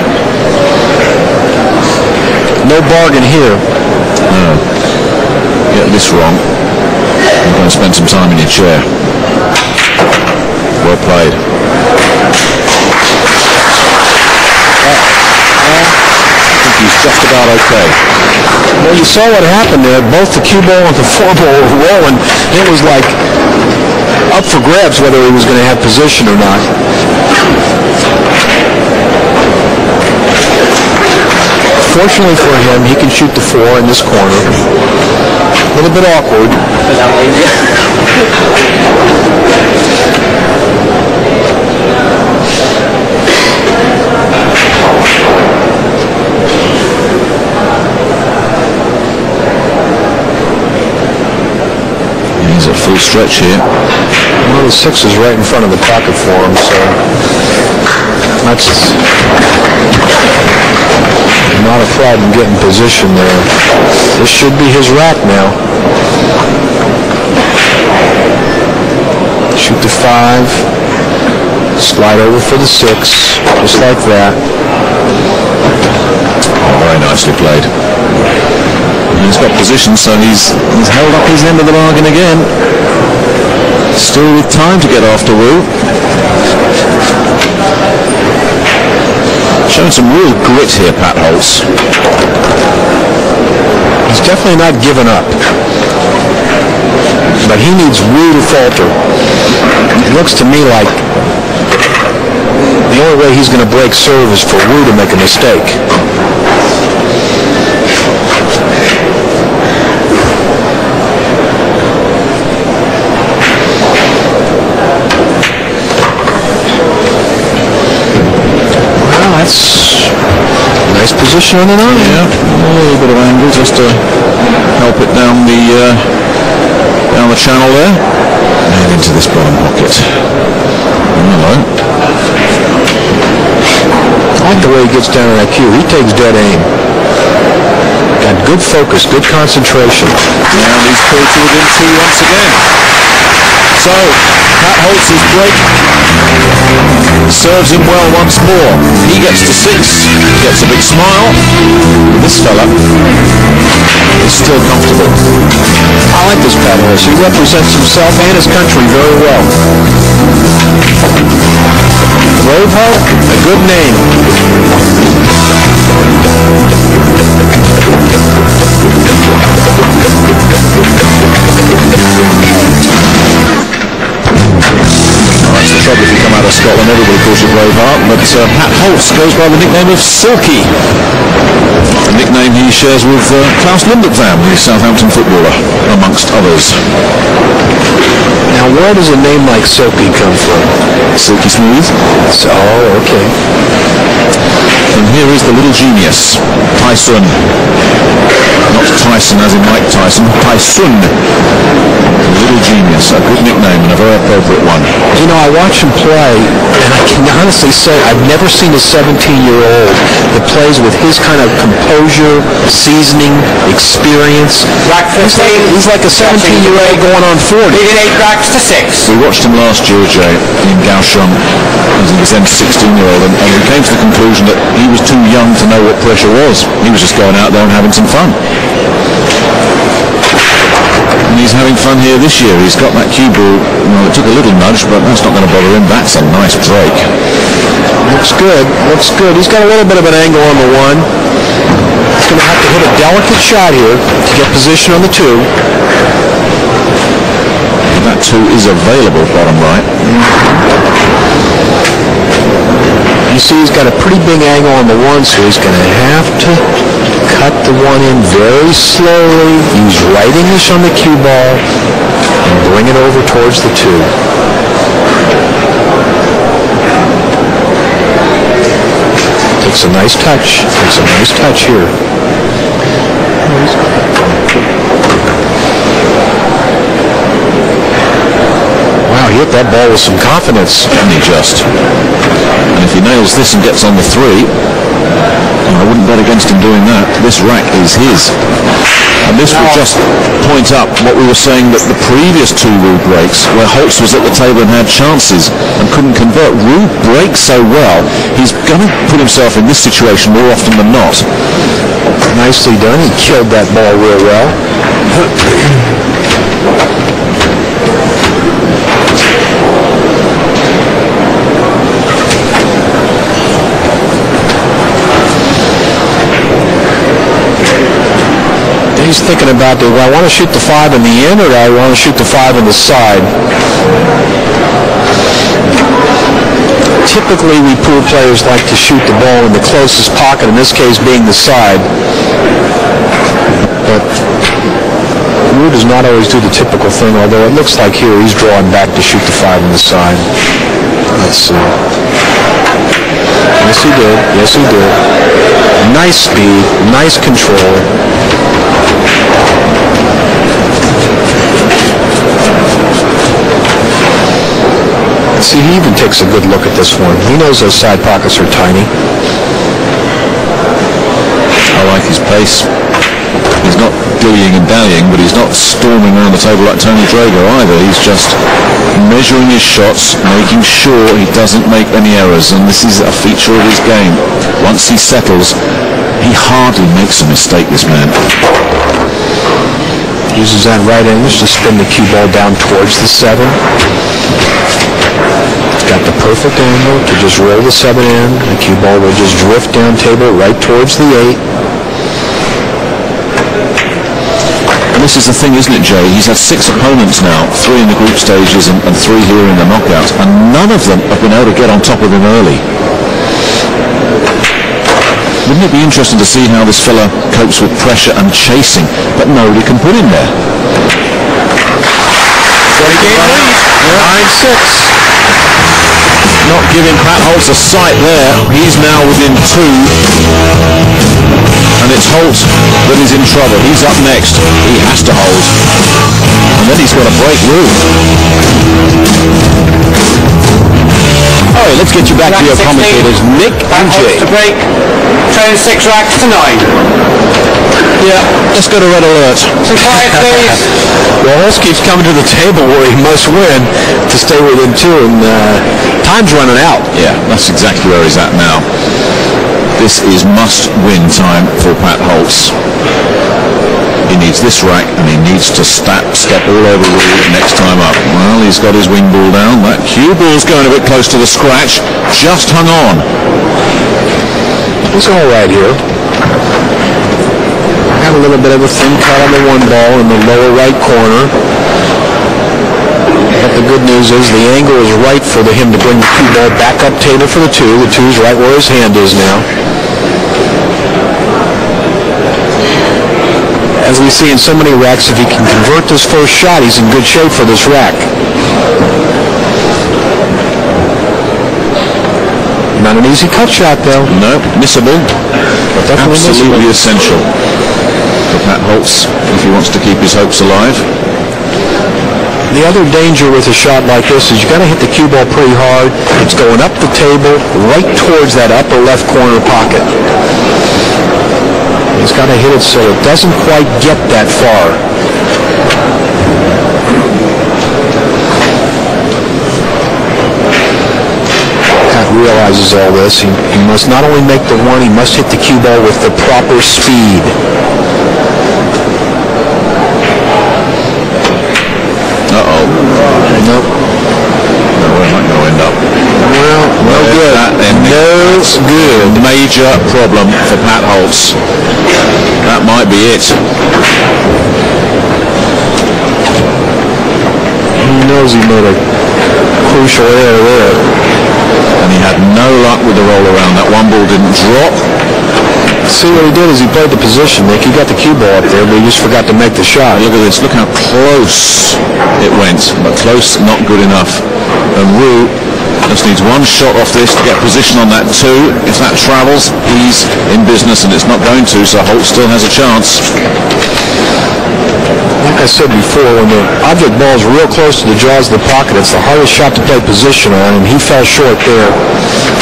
No bargain here. No. Get this wrong, you're going to spend some time in your chair. Well played. I think he's just about okay. Well, you saw what happened there. Both the cue ball and the 4 ball were rolling. It was like up for grabs whether he was going to have position or not. Fortunately for him, he can shoot the 4 in this corner. A little bit awkward. He's at full stretch here. Well, the 6 is right in front of the pocket for him, so that's not a problem getting position there. This should be his rack now. Shoot the 5, slide over for the 6, just like that. Oh, very nicely played. And he's got position, so he's held up his end of the bargain again. Still with time to get after Wu. Showing some real grit here, Pat Holtz. He's definitely not given up. But he needs Wu to falter. It looks to me like the only way he's going to break serve is for Wu to make a mistake. That's a nice position on the 9. Yeah, a little bit of angle just to help it down the channel there. And into this bottom pocket. Hello. I like the way he gets down on that cue. He takes dead aim. Got good focus, good concentration. And he's pulled to within 2 once again. So, Pat Holtz's break serves him well once more. He gets to 6, gets a big smile. This fella is still comfortable. I like this Pat Holtz. He represents himself and his country very well. Braveheart, a good name. Nice trouble if you come out of Scotland. Everybody calls you Braveheart, but Pat Holtz goes by the nickname of Silky, a nickname he shares with Klaus Lundekvam, the Southampton footballer, amongst others. Now, where does a name like Silky come from? Silky smooth. Oh, okay. And here is the little genius, Tyson. Not Tyson as in Mike Tyson, Tyson. The little genius, a good nickname and a very appropriate one. You know, I watch him play, and I can honestly say I've never seen a 17-year-old that plays with his kind of composure, seasoning, experience. He's like a 17-year-old going on 40. Leading 8 racks to 6. We watched him last year, Jay, in Kaohsiung, as he was then 16-year-old, and we came to the conclusion that he was too young to know what pressure was. He was just going out there and having some fun. And he's having fun here this year. He's got that cue ball. Well, it took a little nudge, but that's not going to bother him. That's a nice break. Looks good. Looks good. He's got a little bit of an angle on the 1. He's going to have to hit a delicate shot here to get position on the 2. And that 2 is available, bottom right. You see he's got a pretty big angle on the 1, so he's going to have to cut the 1 in very slowly, use right English on the cue ball, and bring it over towards the 2. Takes a nice touch. Takes a nice touch here. Wow, he hit that ball with some confidence. And he just. And if he nails this and gets on the 3, I wouldn't bet against him doing that. This rack is his. And this will just point up what we were saying, that the previous 2 Rube breaks, where Holtz was at the table and had chances and couldn't convert. Rube breaks so well, he's going to put himself in this situation more often than not. Nicely done. He killed that ball real well. He's thinking about, do I want to shoot the 5 in the in, or do I want to shoot the 5 in the side? Typically, we pool players like to shoot the ball in the closest pocket, in this case being the side. But Rue does not always do the typical thing, although it looks like here he's drawing back to shoot the 5 in the side. Let's see. Yes, he did. Yes, he did. Nice speed, nice control. See, he even takes a good look at this one. He knows those side pockets are tiny. I like his pace. He's not dillying and dallying, but he's not storming around the table like Tony Drago either. He's just measuring his shots, making sure he doesn't make any errors, and this is a feature of his game. Once he settles, he hardly makes a mistake, this man. Uses that right English to spin the cue ball down towards the 7. It's got the perfect angle to just roll the 7 in. The cue ball will just drift down table right towards the 8. And this is the thing, isn't it, Jay? He's had 6 opponents now, 3 in the group stages and 3 here in the knockouts, and none of them have been able to get on top of him early. Wouldn't it be interesting to see how this fella copes with pressure and chasing, but nobody can put him there? 20-game lead, 9-6. Not giving Pat Holtz a sight there. He's now within 2. And it's Holtz that is in trouble. He's up next. He has to hold. And then he's got to break Rube. All right, let's get you back to your commentators, Nick and Jay. To break, turn 6 racks to 9. Yeah, let's go to red alert. Some quiet, please. Well, Holtz keeps coming to the table where he must win to stay within 2, and time's running out. Yeah, that's exactly where he's at now. This is must-win time for Pat Holtz. He needs this rack, and he needs to step all over Rube next time up. Well, he's got his wing ball down. That cue ball's going a bit close to the scratch. Just hung on. He's all right here. Got a little bit of a thin cut on the 1 ball in the lower right corner. But the good news is the angle is right for him to bring the cue ball back up table for the 2. The 2's right where his hand is now. As we see in so many racks, if he can convert this first shot, he's in good shape for this rack. Not an easy cut shot, though. No, missable. But definitely absolutely essential for Pat Holtz if he wants to keep his hopes alive. The other danger with a shot like this is you got to hit the cue ball pretty hard. It's going up the table, right towards that upper left corner pocket. He's got to hit it so it doesn't quite get that far. Pat realizes all this. He must not only make the 1, he must hit the cue ball with the proper speed. Uh-oh. Nope. No, where am I going to end up? Well, no good. No good. Major problem for Pat Holtz. That might be it. He knows he made a crucial error there. And he had no luck with the roll around. That one ball didn't drop. See, what he did is he played the position, Nick. He got the cue ball up there, but he just forgot to make the shot. Look at this. Look how close it went. But close, not good enough. And Wu just needs one shot off this to get position on that 2. If that travels, he's in business, and it's not going to, so Holtz still has a chance. Like I said before, when the object ball is real close to the jaws of the pocket, it's the hardest shot to play position on, and he fell short there.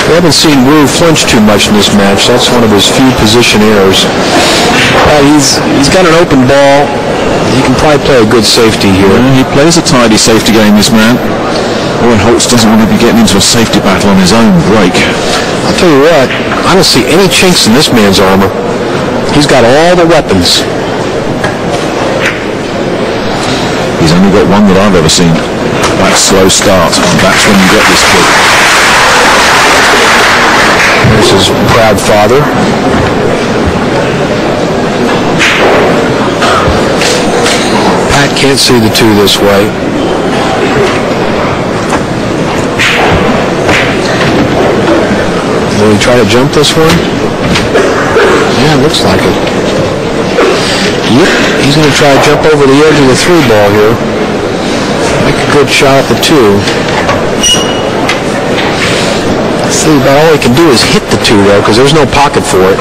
We haven't seen Wu flinch too much in this match. That's one of his few position errors. He's got an open ball. He can probably play a good safety here. He plays a tidy safety game, this man. Boy, Holtz doesn't want to be getting into a safety battle on his own break. I'll tell you what, I don't see any chinks in this man's armor. He's got all the weapons. He's only got one that I've ever seen. That slow start. And that's when you get this kid. There's his proud father. Pat can't see the 2 this way. Will he try to jump this one? Yeah, it looks like it. Yep, he's going to try to jump over the edge of the 3 ball here. Make a good shot at the 2. See, about all he can do is hit the 2, though, because there's no pocket for it.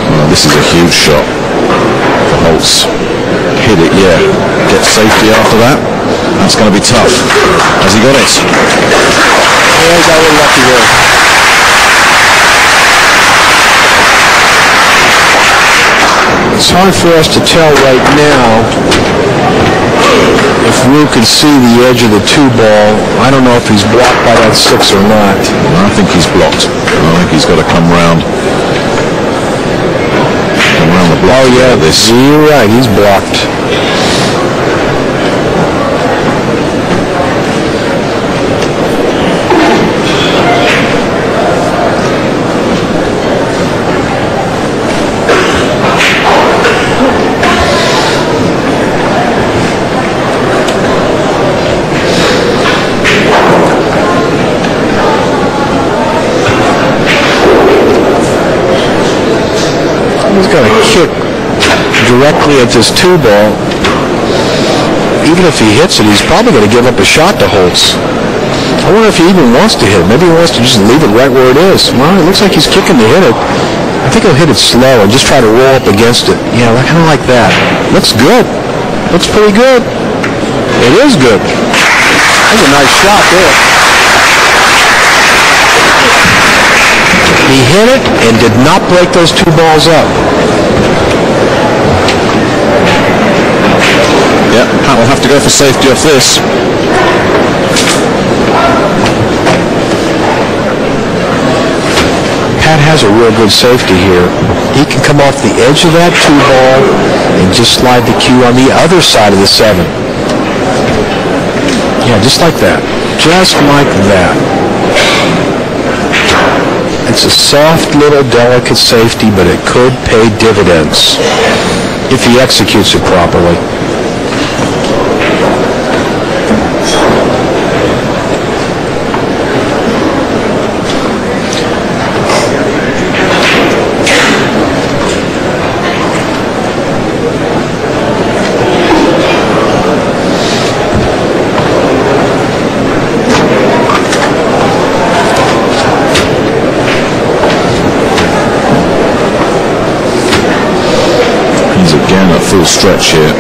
Well, this is a huge shot for Holtz. Hit it, yeah. Get safety after that. That's going to be tough. Has he got it? Yeah, he got a little lucky there. It's hard for us to tell right now if Wu can see the edge of the 2 ball. I don't know if he's blocked by that 6 or not. I think he's blocked. I think he's got to come round. Come round the block. Oh yeah, you're right. He's blocked. He's got a kick directly at this 2 ball. Even if he hits it, he's probably going to give up a shot to Holtz. I wonder if he even wants to hit it. Maybe he wants to just leave it right where it is. Well, it looks like he's kicking to hit it. I think he'll hit it slow and just try to roll up against it. Yeah, kind of like that. Looks good. Looks pretty good. It is good. That's a nice shot there. He hit it and did not break those 2 balls up. Yeah, Pat will have to go for safety off this. Pat has a real good safety here. He can come off the edge of that 2 ball and just slide the cue on the other side of the 7. Yeah, just like that. Just like that. It's a soft little delicate safety, but it could pay dividends if he executes it properly. Again, a full stretch here.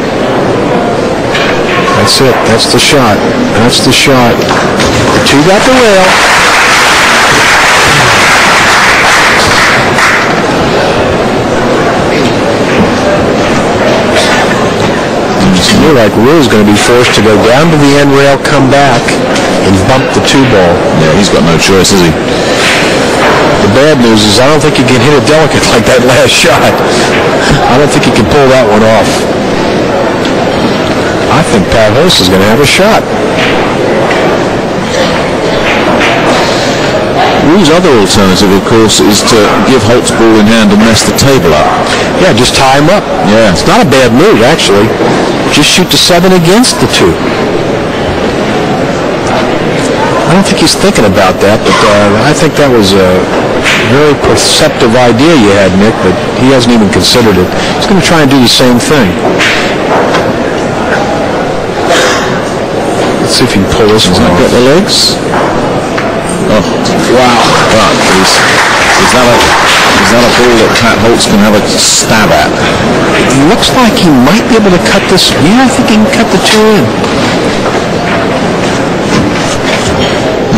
That's it. That's the shot. That's the shot. The two got the rail. It's near like Rue's going to be forced to go down to the end rail, come back, and bump the two ball. Yeah, he's got no choice, has he? The bad news is I don't think he can hit it delicate like that last shot. I don't think he can pull that one off. I think Pat Holtz is going to have a shot. Rue's other alternative, of course, is to give Holtz ball in hand and mess the table up. Yeah, just tie him up. Yeah. It's not a bad move, actually. Just shoot the 7 against the 2. I don't think he's thinking about that, but I think that was a very perceptive idea you had, Nick, but he hasn't even considered it. He's going to try and do the same thing. Let's see if he can pull this one off. Got the legs? Oh, wow. But is that a ball that Pat Holtz can have a stab at? It looks like he might be able to cut this. Yeah, I think he can cut the 2 in.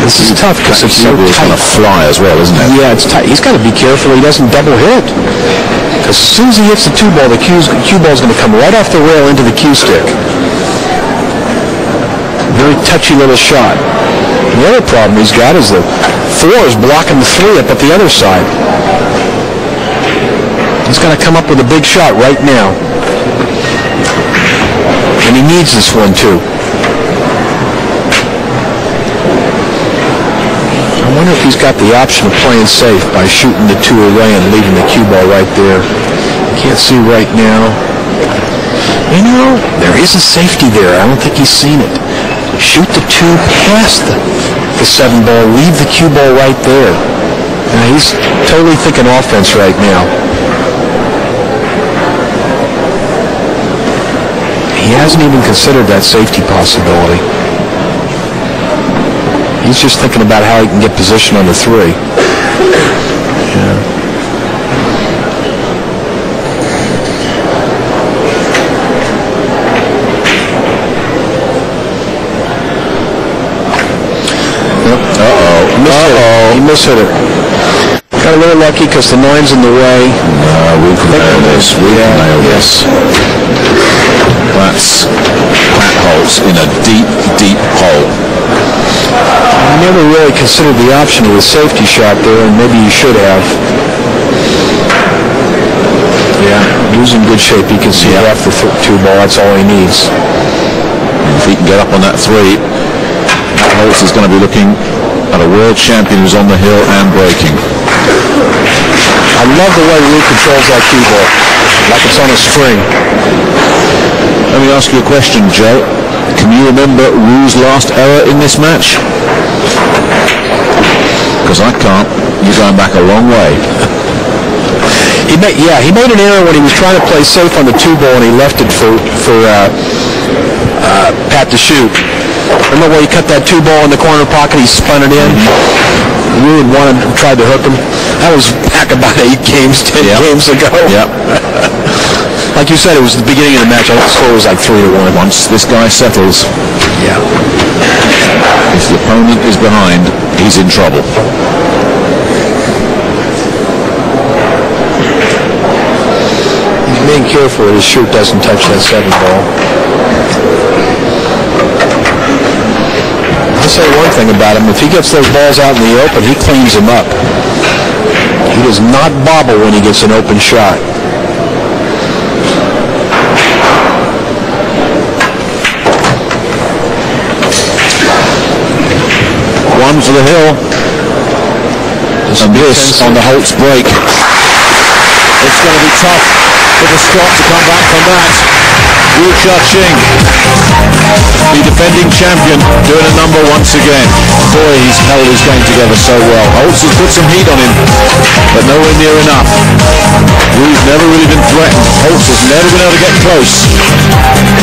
This is tough because it's so tight. It's going to fly as well, isn't it? Yeah, it's tight. He's got to be careful he doesn't double hit. Because as soon as he hits the 2 ball, the cue ball is going to come right off the rail into the cue stick. Very touchy little shot. And the other problem he's got is the 4 is blocking the 3 up at the other side. He's got to come up with a big shot right now. And he needs this one too. I wonder if he's got the option of playing safe by shooting the 2 away and leaving the cue ball right there. Can't see right now. You know, there is a safety there. I don't think he's seen it. Shoot the 2 past the 7 ball. Leave the cue ball right there. Now, he's totally thinking offense right now. He hasn't even considered that safety possibility. He's just thinking about how he can get position on the 3. Yeah. He mishit it. Got a little lucky because the 9's in the way. We can nail this. We can nail this. That's Pat Holtz in a deep, deep hole. I never really considered the option of the safety shot there, and maybe you should have. Yeah, he's in good shape. He can see off the 2 ball. That's all he needs. If he can get up on that 3, Pat Holtz is going to be looking at a world champion who's on the hill and breaking. I love the way Rue controls that cue ball, like it's on a string. Let me ask you a question, Joe. Can you remember Rue's last error in this match? Because I can't. You're going back a long way. He made an error when he was trying to play safe on the 2 ball and he left it for Pat to shoot. Remember where he cut that 2 ball in the corner pocket? He spun it in. Rue had tried to hook him. That was back about 8 games, 10 games ago. Yep. Like you said, it was the beginning of the match. I think the score was like 3-1. Once this guy settles, if the opponent is behind, he's in trouble. He's being careful that his shoot doesn't touch that 7 ball. I'll say one thing about him. If he gets those balls out in the open, he cleans them up. He does not bobble when he gets an open shot. One for the hill. And this on the Holtz break. It's going to be tough for the Scot to come back from that. Chia Ching, the defending champion, doing a number once again. Boy, he's held his game together so well. Holtz has put some heat on him, but nowhere near enough. Wu's never really been threatened. Holtz has never been able to get close.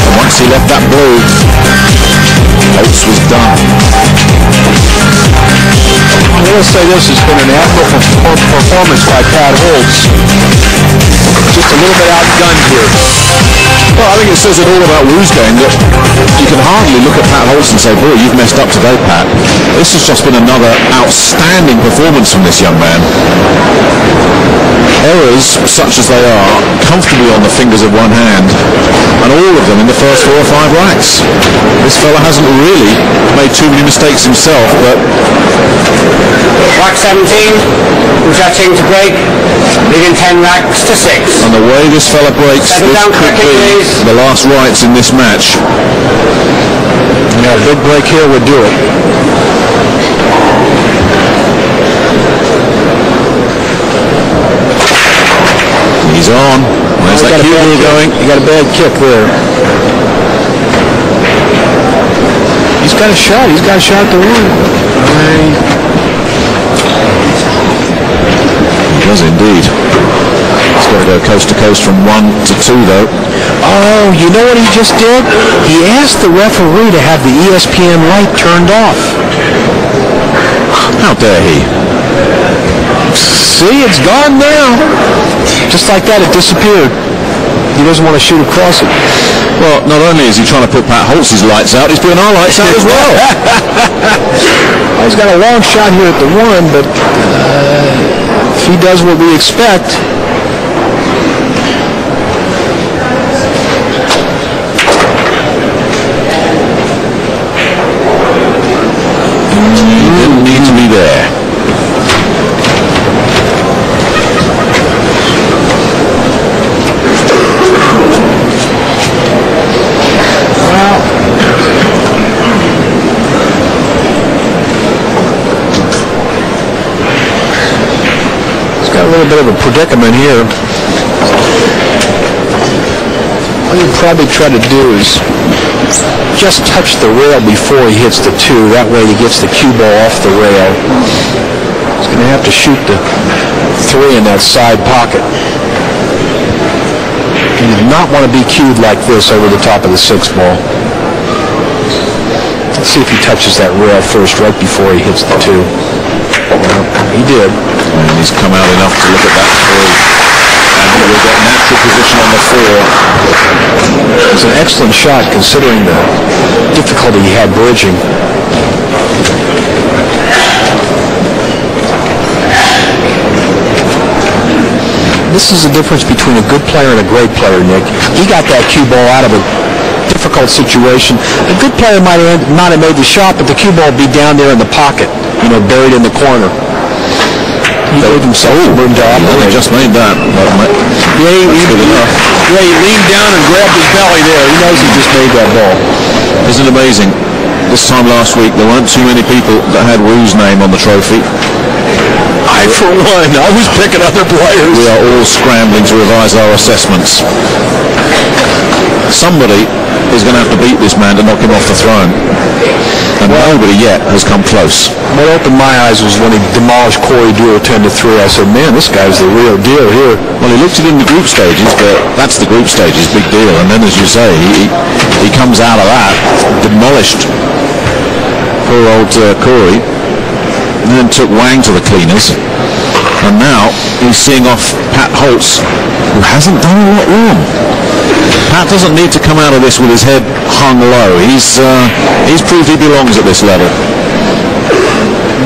And once he left that blue, Holtz was done. I will say this has been an admirable performance by Pat Holtz. Just a little bit outgunned here. Well, I think it says it all about Wu's game that you can hardly look at Pat Holtz and say, boy, you've messed up today, Pat. This has just been another outstanding performance from this young man. Errors, such as they are, comfortably on the fingers of one hand, and all of them in the first 4 or 5 racks. This fella hasn't really made too many mistakes himself, but... Rack 17, Chia Ching to break, leading 10 racks to 6. And the way this fella breaks, this could be the last rights in this match. Yeah, a big break here would do it. He's on. Where's that cue ball going? He got a bad kick there. He's got a shot. He's got a shot to win. He does indeed. He's got to go coast to coast from 1 to 2, though. Oh, you know what he just did? He asked the referee to have the ESPN light turned off. How dare he? See, it's gone now. Just like that, it disappeared. He doesn't want to shoot across it. Well, not only is he trying to put Pat Holtz's lights out, he's putting our lights out as well. Well, he's got a long shot here at the 1, but if he does what we expect... He didn't need to be there. A little bit of a predicament here. What he'll probably try to do is just touch the rail before he hits the 2. That way he gets the cue ball off the rail. He's going to have to shoot the 3 in that side pocket. He does not want to be cued like this over the top of the 6 ball. Let's see if he touches that rail first right before he hits the 2. Well, he did. And he's come out enough to look at that 3. And he will get natural position on the 4. It's an excellent shot considering the difficulty he had bridging. This is the difference between a good player and a great player, Nick. He got that cue ball out of a difficult situation. A good player might not have made the shot, but the cue ball would be down there in the pocket, buried in the corner. He gave himself room to operate. He just made that. He leaned down and grabbed his belly there. He knows he just made that ball. Isn't it amazing? This time last week, there weren't too many people that had Wu's name on the trophy. I, for one, I was picking other players. We are all scrambling to revise our assessments. Somebody is going to have to beat this man to knock him off the throne. And nobody yet has come close. What opened my eyes was when he demolished Corey Dewar 10-3. I said, man, this guy's the real deal here. Well, he looked it in the group stages, but that's the group stages, big deal. And then, as you say, he comes out of that, demolished poor old Corey, and then took Wang to the cleaners. And now he's seeing off Pat Holtz, who hasn't done a lot wrong. Pat doesn't need to come out of this with his head hung low. He's proved he belongs at this level.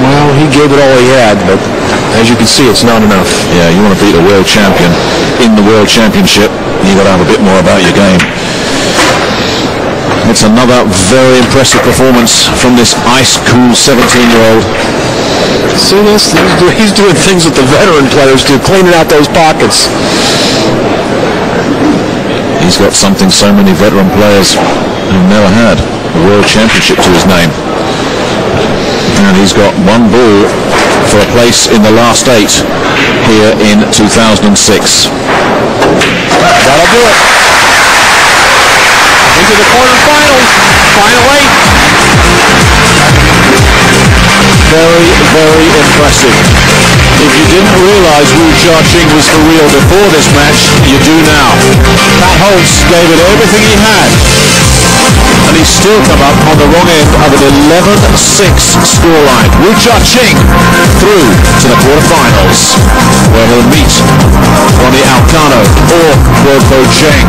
Well, he gave it all he had, but as you can see, it's not enough. Yeah, you want to beat a world champion in the World Championship, you've got to have a bit more about your game. It's another very impressive performance from this ice-cool 17-year-old. See this? He's doing things that the veteran players do, cleaning out those pockets. He's got something so many veteran players have never had, a World Championship to his name. And he's got one ball for a place in the last 8 here in 2006. That'll do it. Into the quarterfinals. Final 8. Very, very impressive. If you didn't realize Chia Ching was for real before this match, you do now. Pat Holtz gave it everything he had, and he's still come up on the wrong end of an 11-6 scoreline. Chia Ching through to the quarterfinals, where he'll meet Ronnie Alcano or Guo Cheng.